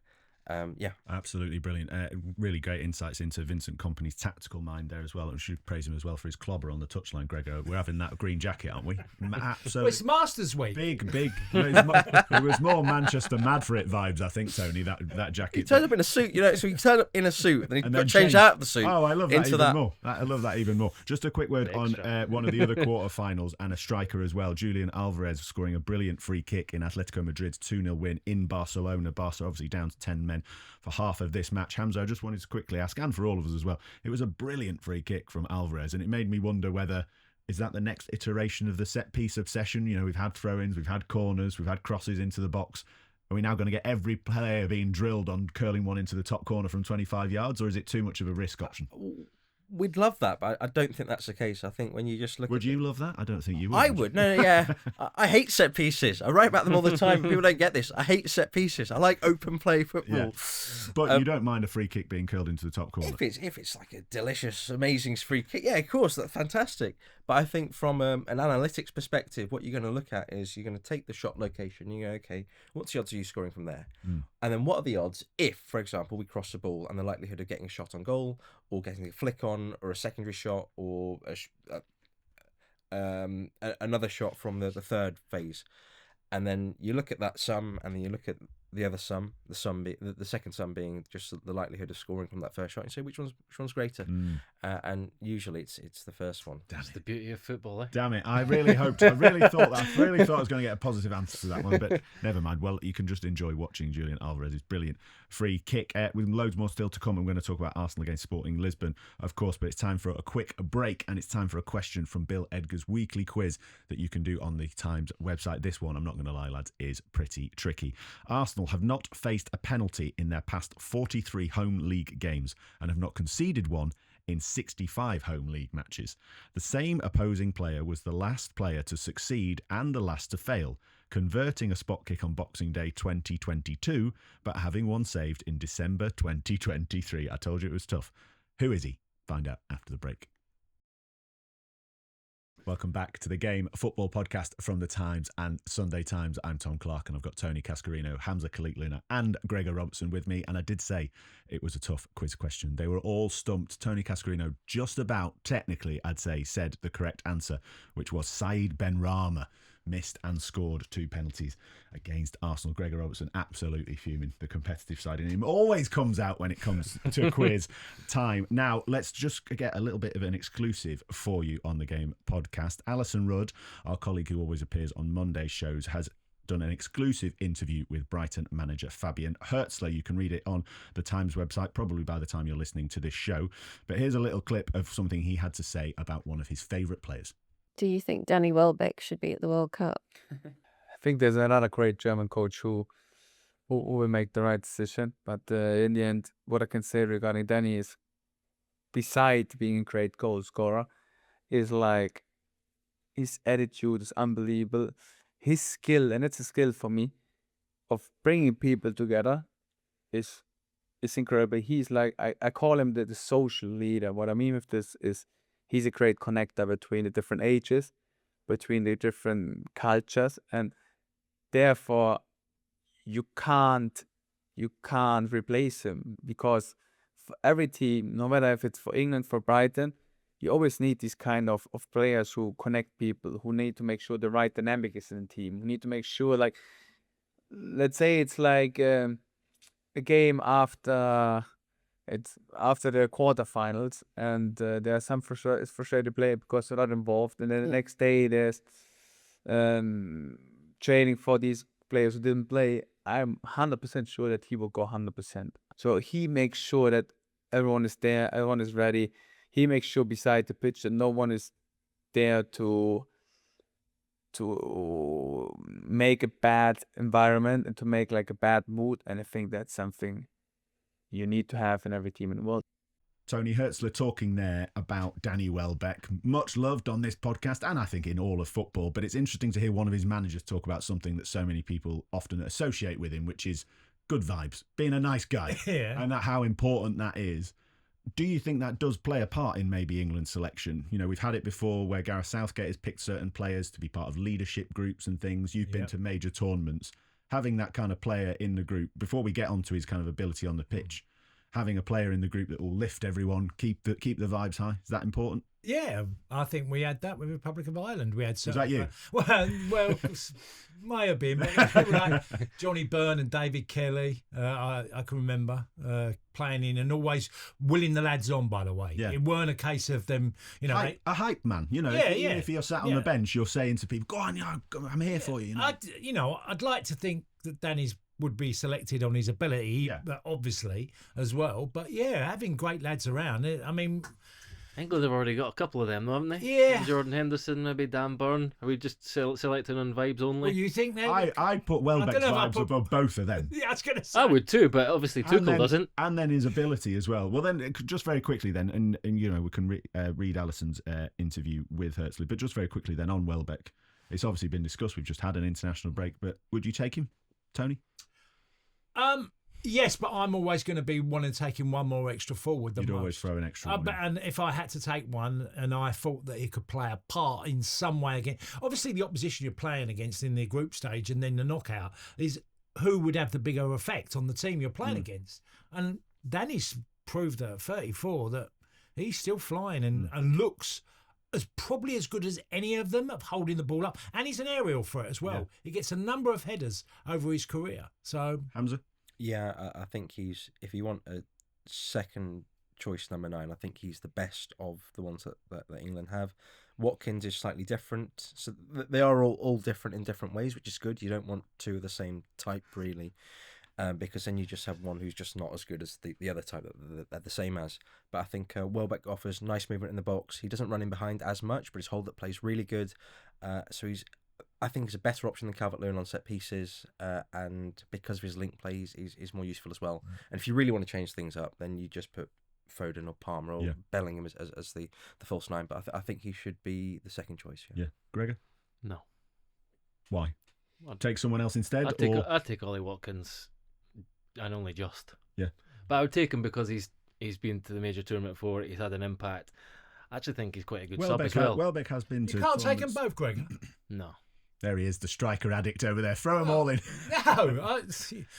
Absolutely brilliant. Really great insights into Vincent Kompany's tactical mind there as well. And we should praise him as well for his clobber on the touchline, Gregor. We're having that green jacket, aren't we? Absolutely. Well, it's Masters Week. Big. It was more Manchester Mad for It vibes, I think, Tony, that jacket. He turned up in a suit, so he turned up in a suit, then he got changed out of the suit. Oh, I love that even more. I love that even more. Just a quick word on one of the other quarterfinals and a striker as well. Julian Alvarez scoring a brilliant free kick in Atletico Madrid's 2-0 win in Barcelona. Barca obviously down to 10 men for half of this match. Hamzah, I just wanted to quickly ask, and for all of us as well, it was a brilliant free kick from Alvarez, and it made me wonder whether, is that the next iteration of the set-piece obsession? We've had throw-ins, we've had corners, we've had crosses into the box. Are we now going to get every player being drilled on curling one into the top corner from 25 yards, or is it too much of a risk option? We'd love that, but I don't think that's the case. I think when you just look Would you love that? I don't think you would. I would. No, yeah. I hate set pieces. I write about them all the time. People don't get this. I hate set pieces. I like open play football. Yeah. But you don't mind a free kick being curled into the top corner? If it's like a delicious, amazing free kick, yeah, of course, that's fantastic. But I think from an analytics perspective, what you're going to look at is you're going to take the shot location. You go, okay, what's the odds of you scoring from there? And then what are the odds if, for example, we cross the ball and the likelihood of getting a shot on goal or getting a flick on or a secondary shot or another shot from the third phase. And then you look at that sum and then you look at the other sum, the second sum being just the likelihood of scoring from that first shot. And say which one's greater, and usually it's the first one. That's the beauty of football, eh? Damn it! I really hoped. I really thought I was going to get a positive answer to that one, but never mind. Well, you can just enjoy watching Julian Alvarez's brilliant free kick. With loads more still to come, I'm going to talk about Arsenal against Sporting Lisbon, of course. But it's time for a quick break, and it's time for a question from Bill Edgar's weekly quiz that you can do on the Times website. This one, I'm not going to lie, lads, is pretty tricky. Arsenal have not faced a penalty in their past 43 home league games and have not conceded one in 65 home league matches. The same opposing player was the last player to succeed and the last to fail, converting a spot kick on Boxing Day 2022, but having one saved in December 2023. I told you it was tough. Who is he? Find out after the break. Welcome back to the Game Football Podcast from the Times and Sunday Times. I'm Tom Clarke, and I've got Tony Cascarino, Hamzah, Khalique-Loonat and Gregor Robertson with me. And I did say it was a tough quiz question. They were all stumped. Tony Cascarino just about, technically, I'd say, said the correct answer, which was Said Benrahma. Missed and scored 2 penalties against Arsenal. Gregor Robertson absolutely fuming. The competitive side in him always comes out when it comes to quiz time. Now, let's just get a little bit of an exclusive for you on the Game podcast. Alison Rudd, our colleague who always appears on Monday shows, has done an exclusive interview with Brighton manager Fabian Hürzeler. You can read it on the Times website, probably by the time you're listening to this show. But here's a little clip of something he had to say about one of his favourite players. Do you think Danny Welbeck should be at the World Cup? I think there's another great German coach who will make the right decision. But in the end, what I can say regarding Danny is, besides being a great goal scorer, is like his attitude is unbelievable. His skill, and it's a skill for me, of bringing people together is incredible. He's like, I call him the social leader. What I mean with this is, he's a great connector between the different ages, between the different cultures, and therefore you can't replace him, because for every team, no matter if it's for England, for Brighton, you always need these kind of players who connect people, who need to make sure the right dynamic is in the team, who need to make sure, like, let's say it's like a game after the quarterfinals, and there are some frustrated players because they're not involved, and then the next day there's training for these players who didn't play. I'm 100% sure that he will go 100%. So he makes sure that everyone is there, everyone is ready. He makes sure beside the pitch that no one is there to make a bad environment and to make like a bad mood. And I think that's something you need to have in every team in the world. Tony Hürzeler talking there about Danny Welbeck, much loved on this podcast and I think in all of football, but it's interesting to hear one of his managers talk about something that so many people often associate with him, which is good vibes, being a nice guy, and how important that is. Do you think that does play a part in maybe England's selection? You know, we've had it before where Gareth Southgate has picked certain players to be part of leadership groups and things. You've been to major tournaments. Having that kind of player in the group, before we get onto his kind of ability on the pitch, having a player in the group that will lift everyone, keep the vibes high, is that important? Yeah, I think we had that with Republic of Ireland. We had was that you? Well, may have been. But it was people like Johnny Byrne and David Kelly. I can remember playing in and always willing the lads on. By the way, it weren't a case of them, you know, a hype man. You know, even if you're sat on the bench, you're saying to people, "Go on, I'm here for you." You know, I'd like to think that Danny's would be selected on his ability, obviously as well. But having great lads around. I mean, England have already got a couple of them, haven't they? Yeah. Jordan Henderson, maybe Dan Burn. Are we just selecting on vibes only? Well, you think that? I'd put Welbeck's vibes above both of them. Yeah, I was going to say. I would too, but obviously Tuchel doesn't. And then his ability as well. Well, then, just very quickly then, and you know, we can read Alison's interview with Hürzeler, but just very quickly then on Welbeck. It's obviously been discussed. We've just had an international break, but would you take him, Tony? Yes, but I'm always going to be wanting to take him one more extra forward than You'd most. always throw an extra one in. And if I had to take one and I thought that he could play a part in some way again, obviously the opposition you're playing against in the group stage and then the knockout is who would have the bigger effect on the team you're playing against. And Danny's proved at 34 that he's still flying and looks probably as good as any of them of holding the ball up, and he's an aerial threat as well. Yeah. He gets a number of headers over his career. So Hamzah? Yeah, I think he's, if you want a second choice number 9, I think he's the best of the ones that England have. Watkins is slightly different. So they are all different in different ways, which is good. You don't want two of the same type, really. Because then you just have one who's just not as good as the other type that they're the same as. But I think Welbeck offers nice movement in the box. He doesn't run in behind as much, but his hold-up play is really good. So I think he's a better option than Calvert-Lewin on set pieces, and because of his link play, he's more useful as well. And if you really want to change things up, then you just put Foden or Palmer or Bellingham as the false 9. But I think he should be the second choice. Yeah. Gregor? No. Why? Take someone else instead? I'd take Ollie Watkins, and only just. Yeah. But I would take him because he's been to the major tournament before. He's had an impact. I actually think he's quite a good sub as well. Welbeck has been to. you can't take them both, Greg. No. There he is, the striker addict over there. Throw them all in.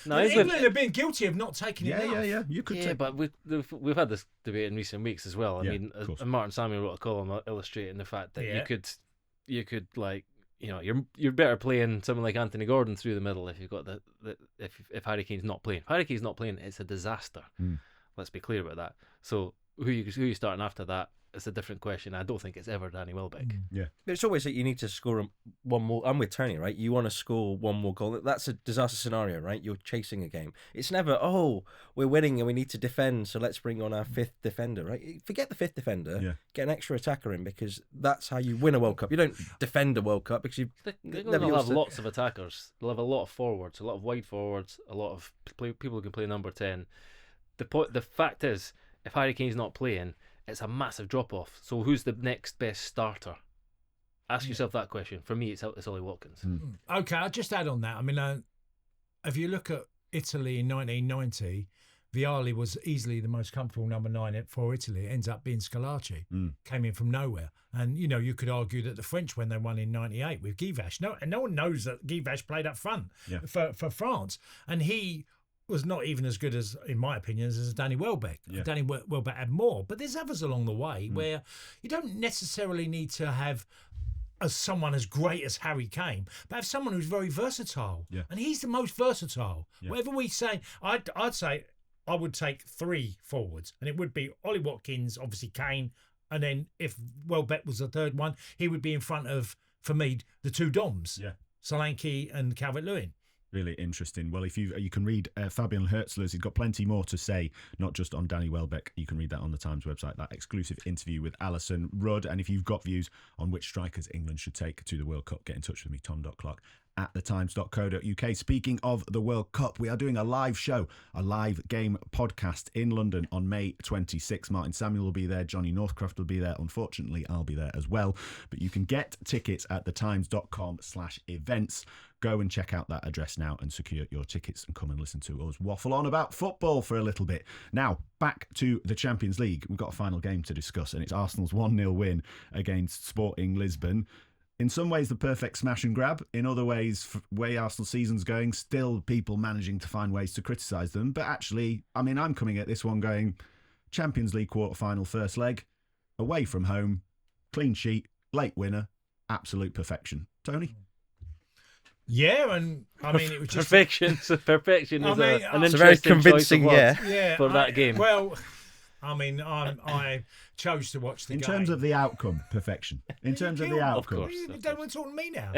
No, England have been guilty of not taking it. Yeah. You could take. But we've had this debate in recent weeks as well. I Yeah, mean, of course. Martin Samuel wrote a column illustrating the fact that you could like, you know, you're better playing someone like Anthony Gordon through the middle if you've got if Harry Kane's not playing. If Harry Kane's not playing, it's a disaster. Let's be clear about that. So who you starting after that? It's a different question. I don't think it's ever Danny Welbeck. Yeah. It's always that you need to score one more. I'm with Tony, right? You want to score one more goal. That's a disaster scenario, right? You're chasing a game. It's never, we're winning and we need to defend, so let's bring on our 5th defender, right? Forget the 5th defender. Get an extra attacker in, because that's how you win a World Cup. You don't defend a World Cup because you They'll have lots of attackers. They'll have a lot of forwards, a lot of wide forwards, a lot of people who can play number 10. The fact is, if Harry Kane's not playing, it's a massive drop-off. So who's the next best starter? Ask yourself that question. For me, it's Ollie Watkins. Okay, I'll just add on that. I mean, if you look at Italy in 1990, Vialli was easily the most comfortable number 9 for Italy. It ends up being Schillaci. Came in from nowhere. And, you know, you could argue that the French, when they won in 98 with Guy Vache, no one knows that Guy Vache played up front for France. And he was not even as good as, in my opinion, as Danny Welbeck. Danny Welbeck had more. But there's others along the way where you don't necessarily need to have someone as great as Harry Kane, but have someone who's very versatile. And he's the most versatile. Whatever we say, I'd say I would take 3 forwards, and it would be Ollie Watkins, obviously Kane, and then if Welbeck was the third one, he would be in front of, for me, the 2 Doms, Solanke and Calvert-Lewin. Really interesting. Well, if you can read Fabian Hertzler's, he's got plenty more to say, not just on Danny Welbeck. You can read that on the Times website, that exclusive interview with Alison Rudd. And if you've got views on which strikers England should take to the World Cup, get in touch with me, tom.clarke@thetimes.co.uk. Speaking of the World Cup, we are doing a live show, a live game podcast in London on May 26. Martin Samuel will be there. Johnny Northcroft will be there. Unfortunately, I'll be there as well. But you can get tickets at thetimes.com/events. Go and check out that address now and secure your tickets and come and listen to us waffle on about football for a little bit. Now, back to the Champions League. We've got a final game to discuss, and it's Arsenal's 1-0 win against Sporting Lisbon. In some ways, the perfect smash and grab. In other ways, way Arsenal season's going, still people managing to find ways to criticise them. But actually, I mean, I'm coming at this one going, Champions League quarter-final first leg, away from home, clean sheet, late winner, absolute perfection. Tony? Yeah, and I mean, it was just perfection. So perfection is an it's a very interesting convincing, choice of words for that game. Well, I mean, I chose to watch the game. In terms of the outcome, perfection. In terms of the outcome. Of course. You don't want to talk to me now.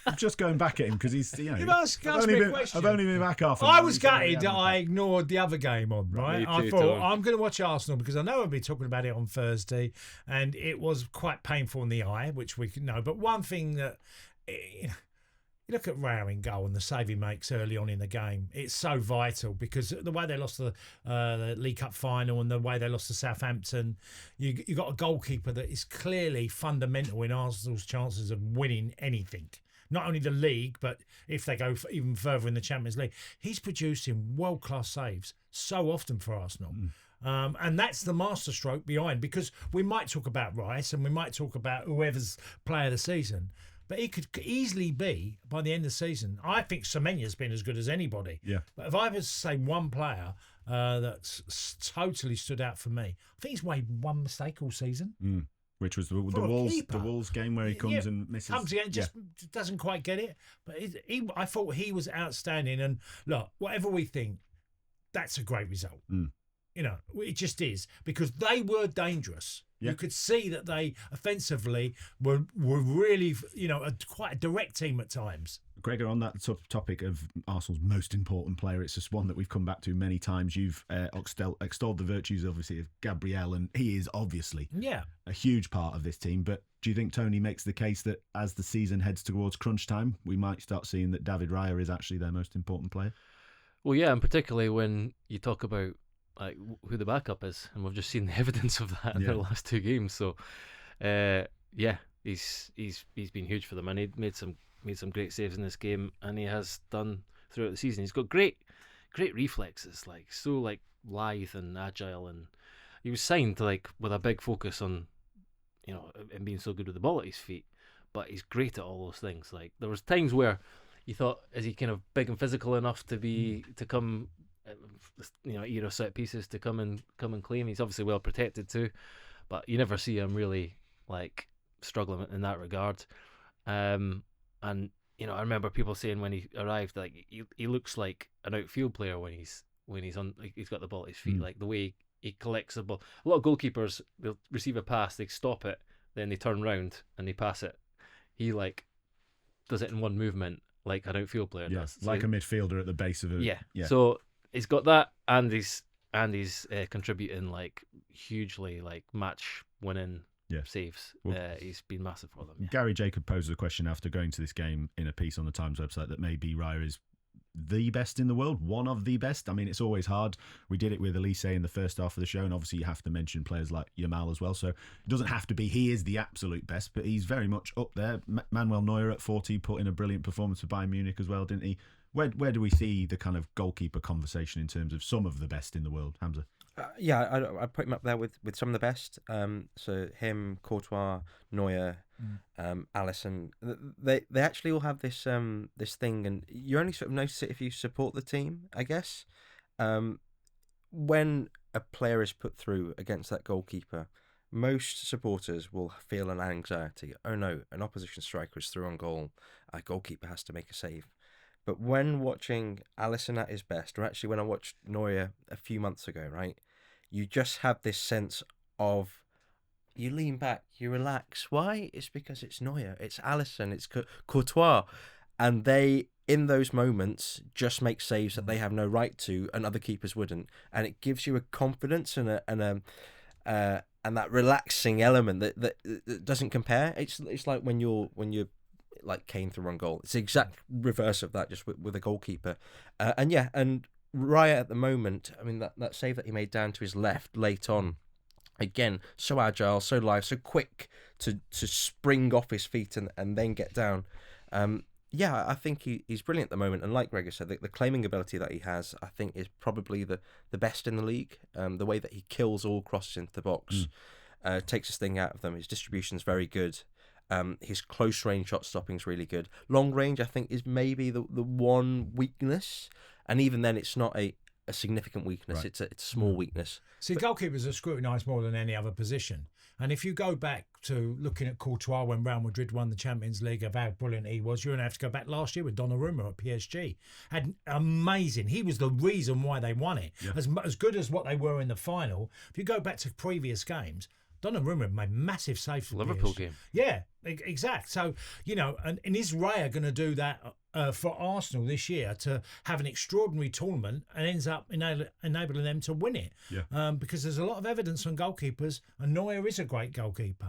I'm just going back at him because he's, you know. You've asked me a question. I've only been back half an hour. I was gutted that I ignored the other game on, right? Me I too, thought, Tom. I'm going to watch Arsenal because I know I'll be talking about it on Thursday, and it was quite painful in the eye, which we can know. But one thing that, you look at Raya in goal and the save he makes early on in the game. It's so vital because the way they lost the League Cup final and the way they lost to Southampton, you got a goalkeeper that is clearly fundamental in Arsenal's chances of winning anything. Not only the league, but if they go even further in the Champions League, he's producing world-class saves so often for Arsenal. And that's the masterstroke behind, because we might talk about Rice and we might talk about whoever's player of the season, but he could easily be, by the end of the season, I think Semenya's been as good as anybody. Yeah. But if I was to say one player that's totally stood out for me, I think he's made one mistake all season. Which was the For a Wolves keeper. game where he comes and misses. Hamzah just doesn't quite get it. But I thought he was outstanding. And look, whatever we think, that's a great result. You know, it just is, because they were dangerous. Yeah. You could see that they offensively were really, you know, quite a direct team at times. Gregor, on that topic of Arsenal's most important player, it's just one that we've come back to many times. You've extolled the virtues, obviously, of Gabriel, and he is obviously a huge part of this team. But do you think Tony makes the case that as the season heads towards crunch time, we might start seeing that David Raya is actually their most important player? Well, yeah, and particularly when you talk about like who the backup is, and we've just seen the evidence of that in their last 2 games. So, he's been huge for them, and he made some great saves in this game, and he has done throughout the season. He's got great reflexes, like so like lithe and agile, and he was signed like with a big focus on, you know, him being so good with the ball at his feet. But he's great at all those things. Like there was times where you thought, is he kind of big and physical enough to come, you know, either set pieces to come and claim. He's obviously well protected too, but you never see him really like struggling in that regard. And you know, I remember people saying when he arrived, like he looks like an outfield player when he's on, like, he's got the ball at his feet, like the way he collects the ball. A lot of goalkeepers, they'll receive a pass, they stop it, then they turn round and they pass it. He like does it in one movement, like an outfield player does. So like a midfielder at the base of a... Yeah. So he's got that, and he's contributing like hugely, like match winning saves. Well, he's been massive for them. Gary Jacob posed a question after going to this game in a piece on the Times website that maybe Raya is the best in the world, one of the best. I mean, it's always hard. We did it with Olise in the first half of the show, and obviously you have to mention players like Yamal as well. So it doesn't have to be he is the absolute best, but he's very much up there. Manuel Neuer at 40 put in a brilliant performance for Bayern Munich as well, didn't he? Where do we see the kind of goalkeeper conversation in terms of some of the best in the world, Hamzah? I put him up there with some of the best. So him, Courtois, Neuer, Alisson. They actually all have this this thing, and you only sort of notice it if you support the team, I guess. When a player is put through against that goalkeeper, most supporters will feel an anxiety. Oh no, an opposition striker is through on goal. Our goalkeeper has to make a save. But when watching Alisson at his best, or actually when I watched Neuer a few months ago, right, you just have this sense of, you lean back, you relax. Why? It's because it's Neuer, it's Alisson, it's Courtois. And they, in those moments, just make saves that they have no right to, and other keepers wouldn't. And it gives you a confidence and that relaxing element that doesn't compare. It's like when you're like Kane through on goal. It's the exact reverse of that, just with a goalkeeper. And Raya at the moment, I mean, that save that he made down to his left late on, again, so agile, so live, so quick to spring off his feet and then get down. I think he's brilliant at the moment. And like Gregor said, the claiming ability that he has, I think, is probably the best in the league. The way that he kills all crosses into the box, takes his thing out of them. His distribution's very good. His close range shot stopping is really good. Long range, I think, is maybe the one weakness, and even then, it's not a significant weakness. Right. It's a small weakness. See, goalkeepers are scrutinised more than any other position. And if you go back to looking at Courtois when Real Madrid won the Champions League, of how brilliant he was, you're going to have to go back last year with Donnarumma at PSG. Amazing. He was the reason why they won it. Yeah. As good as what they were in the final. If you go back to previous games, Donnarumma made massive saves for Liverpool PSG. Game. Yeah, exact. So, you know, and is Raya going to do that for Arsenal this year, to have an extraordinary tournament and ends up enabling them to win it? Yeah. Because there's a lot of evidence on goalkeepers, and Neuer is a great goalkeeper.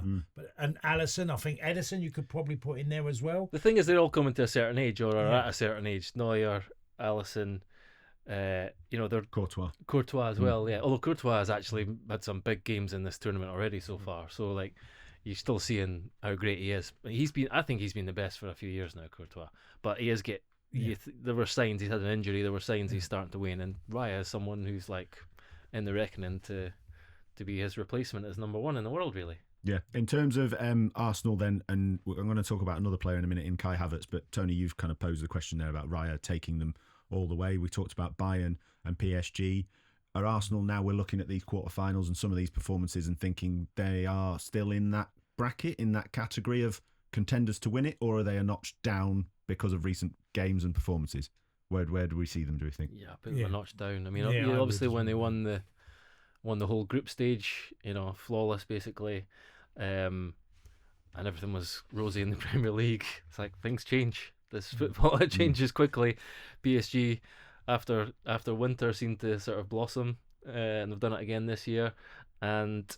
And Alisson, I think Ederson you could probably put in there as well. The thing is, they're all coming to a certain age, or are at a certain age. Neuer, Alisson, you know, they're Courtois as well. Yeah, although Courtois has actually had some big games in this tournament already so far. So like, you're still seeing how great he is. I think he's been the best for a few years now, Courtois. But he is there were signs he's had an injury. There were signs he's starting to wane. And Raya is someone who's like in the reckoning to be his replacement as number one in the world, really. Yeah. In terms of Arsenal then, and I'm going to talk about another player in a minute in Kai Havertz, but Tony, you've kind of posed the question there about Raya taking them all the way. We talked about Bayern and PSG. Are Arsenal now, we're looking at these quarterfinals and some of these performances and thinking they are still in that bracket in that category of contenders to win it, or are they a notch down because of recent games and performances? Where do we see them, do we think? Yeah, a bit of a notch down. I mean, Yeah, I obviously would when as they well. won the whole group stage, flawless basically, and everything was rosy in the Premier League. It's like things change. This football it changes quickly. PSG after winter seemed to sort of blossom, and they've done it again this year. And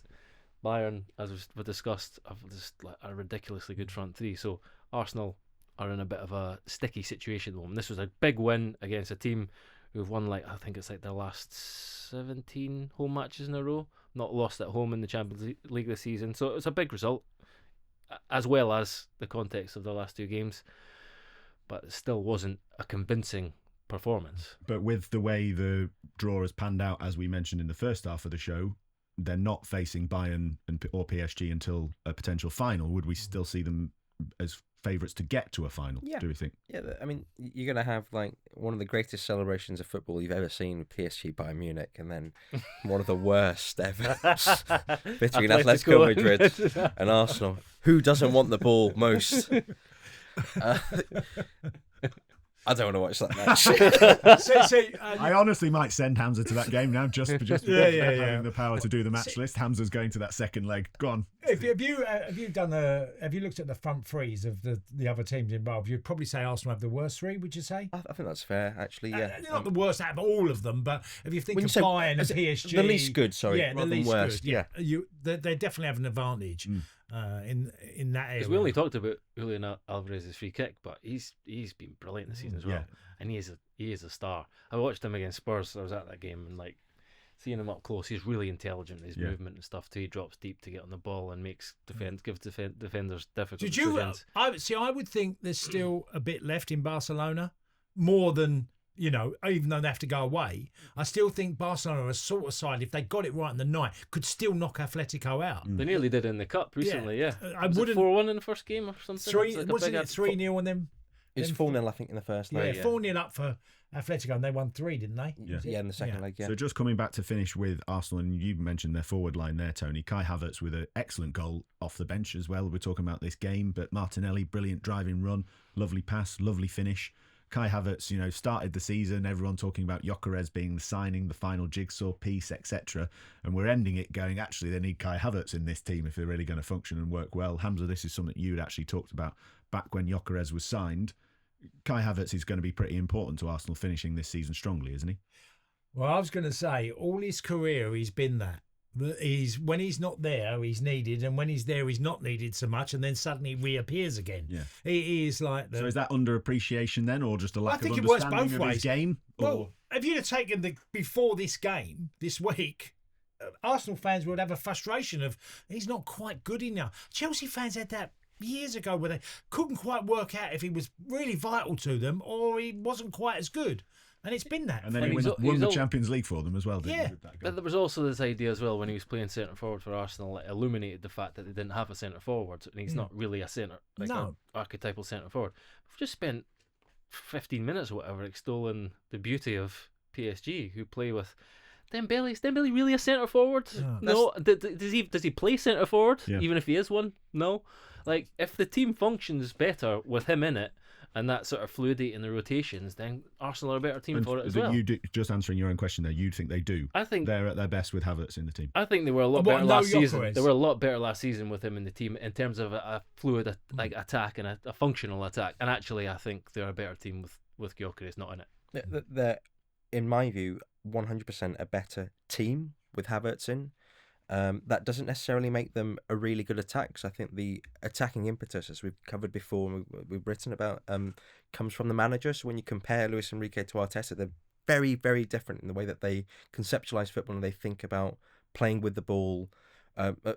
Bayern, as we discussed, have just like a ridiculously good front three. So Arsenal are in a bit of a sticky situation at the moment. This was a big win against a team who've won I think it's like their last 17 home matches in a row, not lost at home in the Champions League this season. So it's a big result, as well as the context of the last two games. But it still wasn't a convincing performance. But with the way the draw has panned out, as we mentioned in the first half of the show, they're not facing Bayern or PSG until a potential final. Would we still see them as favourites to get to a final, do we think? Yeah, I mean, you're going to have one of the greatest celebrations of football you've ever seen with PSG Bayern Munich, and then one of the worst ever between Atletico Madrid and Arsenal. Who doesn't want the ball most? I don't want to watch that match. I honestly might send Hamzah to that game now, just because having the power to do the match list. Hamzah's going to that second leg. Go on. Have you looked at the front threes of the other teams involved? You'd probably say Arsenal have the worst three. Would you say? I think that's fair, actually. Yeah, not the worst out of all of them, but if you think of Bayern and PSG, the least good. Sorry, yeah, the least worst. good. Yeah, they definitely have an advantage in that area. Because we only talked about Julian Alvarez's free kick, but he's been brilliant this season as well, and he is a star. I watched him against Spurs. I was at that game, and seeing him up close, he's really intelligent in his movement and stuff too. He drops deep to get on the ball and gives defenders difficult decisions. I would think there's still a bit left in Barcelona, more than, even though they have to go away. I still think Barcelona are a sort of side, if they got it right in the night, could still knock Atletico out. They nearly did in the cup recently, yeah. I wouldn't 4-1 in the first game or something. Wasn't it 3-0 and then? It's 4-0, I think, in the first leg. Yeah, 4-0 up for Atletico, and they won 3, didn't they? Yeah, in the second leg, yeah. So just coming back to finish with Arsenal, and you mentioned their forward line there, Tony. Kai Havertz with an excellent goal off the bench as well. We're talking about this game, but Martinelli, brilliant driving run, lovely pass, lovely finish. Kai Havertz, started the season, everyone talking about Gyökeres being the signing, the final jigsaw piece, etc. And we're ending it going, actually, they need Kai Havertz in this team if they're really going to function and work well. Hamzah, this is something you'd actually talked about back when Gyökeres was signed. Kai Havertz is going to be pretty important to Arsenal finishing this season strongly, isn't he? Well, I was going to say, all his career he's been that. When he's not there, he's needed, and when he's there, he's not needed so much, and then suddenly reappears again. Yeah, he is like. So is that underappreciation then, or just a lack of understanding of his game? Well, if you'd have taken before this game this week, Arsenal fans would have a frustration of he's not quite good enough. Chelsea fans had that years ago where they couldn't quite work out if he was really vital to them or he wasn't quite as good. And it's been that. And then he won the Champions League for them as well, didn't he? But there was also this idea as well when he was playing centre forward for Arsenal, it illuminated the fact that they didn't have a centre forward, and he's not really a centre, an archetypal centre forward. We've just spent 15 minutes or whatever extolling the beauty of PSG, who play with Dembele. Is Dembele really a centre forward? No. Does he play centre forward? Yeah. Even if he is one? No. If the team functions better with him in it, and that sort of fluidity in the rotations, then Arsenal are a better team for it as well. Just answering your own question there, you think they do? I think they're at their best with Havertz in the team. I think they were a lot better last season. They were a lot better last season with him in the team in terms of a fluid attack and a functional attack. And actually, I think they're a better team with Gyökeres not in it. They're, in my view, 100% a better team with Havertz in. That doesn't necessarily make them a really good attack, because I think the attacking impetus, as we've covered before and we've written about, comes from the manager. So when you compare Luis Enrique to Arteta, they're very, very different in the way that they conceptualise football and they think about playing with the ball.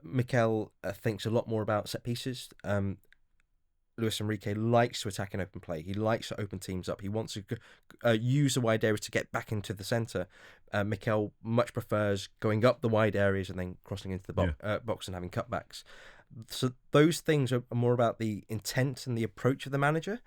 Mikel thinks a lot more about set pieces. Luis Enrique likes to attack and open play. He likes to open teams up. He wants to use the wide areas to get back into the centre. Mikel much prefers going up the wide areas and then crossing into the box and having cutbacks. So those things are more about the intent and the approach of the manager.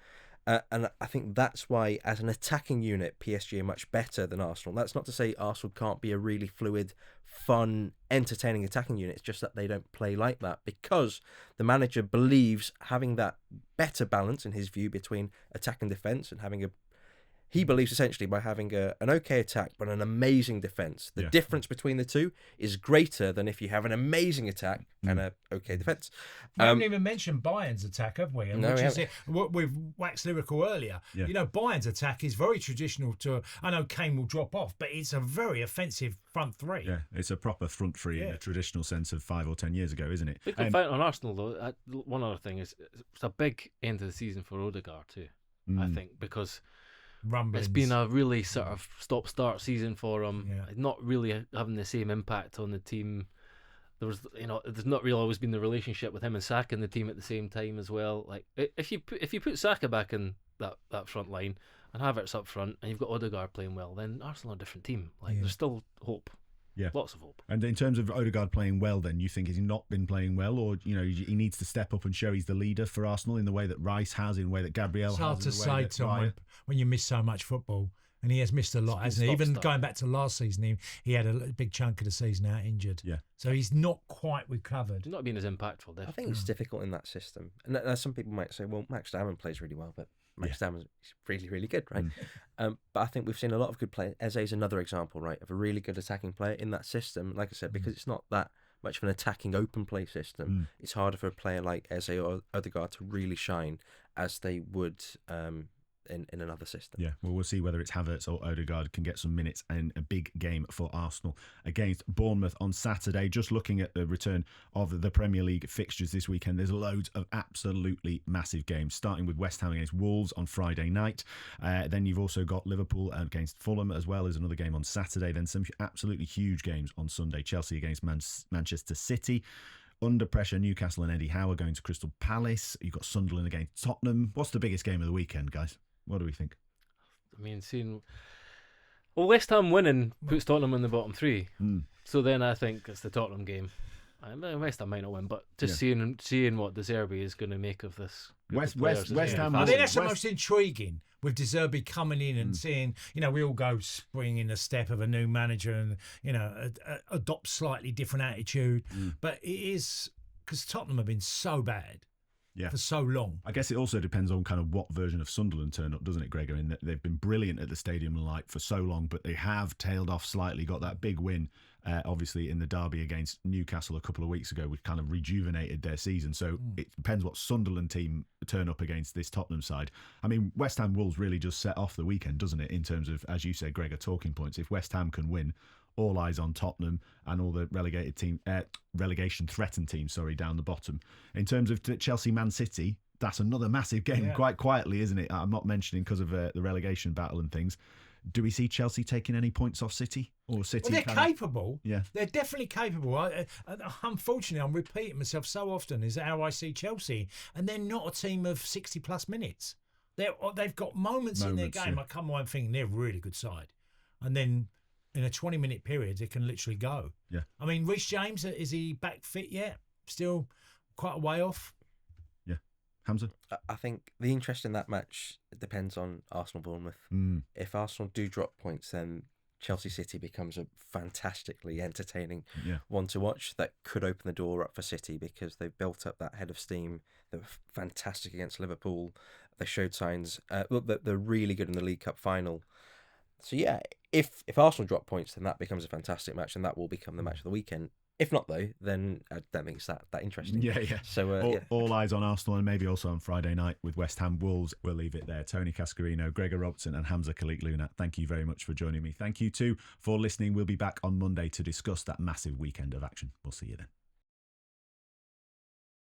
And I think that's why, as an attacking unit, PSG are much better than Arsenal. That's not to say Arsenal can't be a really fluid, fun, entertaining attacking unit. It's just that they don't play like that because the manager believes having that better balance, in his view, between attack and defence, and having he believes essentially by having an okay attack but an amazing defence, the difference between the two is greater than if you have an amazing attack and an okay defence. We haven't even mentioned Bayern's attack, have we? No, Which we is haven't. what we've waxed lyrical earlier. Yeah. You know, Bayern's attack is very traditional I know Kane will drop off, but it's a very offensive front three. Yeah, it's a proper front three in the traditional sense of 5 or 10 years ago, isn't it? We can fight on Arsenal, though. One other thing is it's a big end of the season for Odegaard, too, I think, because Rumblings. it's been a really sort of stop-start season for him. Yeah. Not really having the same impact on the team. There's not really always been the relationship with him and Saka in the team at the same time as well. Like if you put Saka back in that front line and Havertz up front, and you've got Odegaard playing well, then Arsenal are a different team. Like there's still hope. Yeah, lots of hope. And in terms of Odegaard playing well, then you think has he not been playing well, or he needs to step up and show he's the leader for Arsenal in the way that Rice has, in the way that Gabriel It's has. hard to say, Tom, Raya... when you miss so much football, and he has missed a lot, hasn't he? Even going back to last season, he had a big chunk of the season out injured. Yeah, so he's not quite recovered. He's not been as impactful. Definitely. I think it's difficult in that system, and some people might say, "Well, Max Damon plays really well," but Max Damon's really, really good, right? But I think we've seen a lot of good players. Eze is another example, right, of a really good attacking player in that system. Like I said, because it's not that much of an attacking open play system, it's harder for a player like Eze or Odegaard to really shine as they would in another system. Yeah, well, we'll see whether it's Havertz or Odegaard can get some minutes in a big game for Arsenal against Bournemouth on Saturday. Just looking at the return of the Premier League fixtures this weekend, there's loads of absolutely massive games, starting with West Ham against Wolves on Friday night. Then you've also got Liverpool against Fulham, as well as another game on Saturday. Then some absolutely huge games on Sunday. Chelsea against Manchester City. Under pressure, Newcastle and Eddie Howe are going to Crystal Palace. You've got Sunderland against Tottenham. What's the biggest game of the weekend, guys? What do we think? I mean, West Ham winning puts Tottenham in the bottom three. So then I think it's the Tottenham game. West Ham might not win, but just seeing what De Zerbi is going to make of this. West Ham. I think that's the most intriguing, with De Zerbi coming in and seeing, we all go spring in the step of a new manager and, adopt slightly different attitude. But it is, because Tottenham have been so bad. Yeah. For so long. I guess it also depends on kind of what version of Sunderland turn up, doesn't it, Gregor? In that they've been brilliant at the Stadium and Light for so long, but they have tailed off slightly, got that big win, obviously, in the derby against Newcastle a couple of weeks ago, which kind of rejuvenated their season. So it depends what Sunderland team turn up against this Tottenham side. I mean, West Ham Wolves really just set off the weekend, doesn't it, in terms of, as you said, Gregor, talking points. If West Ham can win, all eyes on Tottenham and all the relegation threatened teams, down the bottom. In terms of Chelsea Man City, that's another massive game, quite quietly, isn't it? I'm not mentioning because of the relegation battle and things. Do we see Chelsea taking any points off City? Or City? Well, they're capable. Yeah. They're definitely capable. Unfortunately, I'm repeating myself so often, is how I see Chelsea. And they're not a team of 60-plus minutes. They've got moments in their game. I come away thinking they're a really good side. And then in a 20-minute period, it can literally go. Yeah. I mean, Reece James, is he back fit yet? Still quite a way off. Yeah. Hamzah? I think the interest in that match depends on Arsenal-Bournemouth. If Arsenal do drop points, then Chelsea City becomes a fantastically entertaining one to watch that could open the door up for City because they've built up that head of steam. They were fantastic against Liverpool. They showed signs. They're really good in the League Cup final. So yeah, if Arsenal drop points, then that becomes a fantastic match, and that will become the match of the weekend. If not, though, then I don't think it's that interesting. Yeah. So all eyes on Arsenal, and maybe also on Friday night with West Ham Wolves. We'll leave it there. Tony Cascarino, Gregor Robertson, and Hamzah Khalique-Loonat, thank you very much for joining me. Thank you too for listening. We'll be back on Monday to discuss that massive weekend of action. We'll see you then.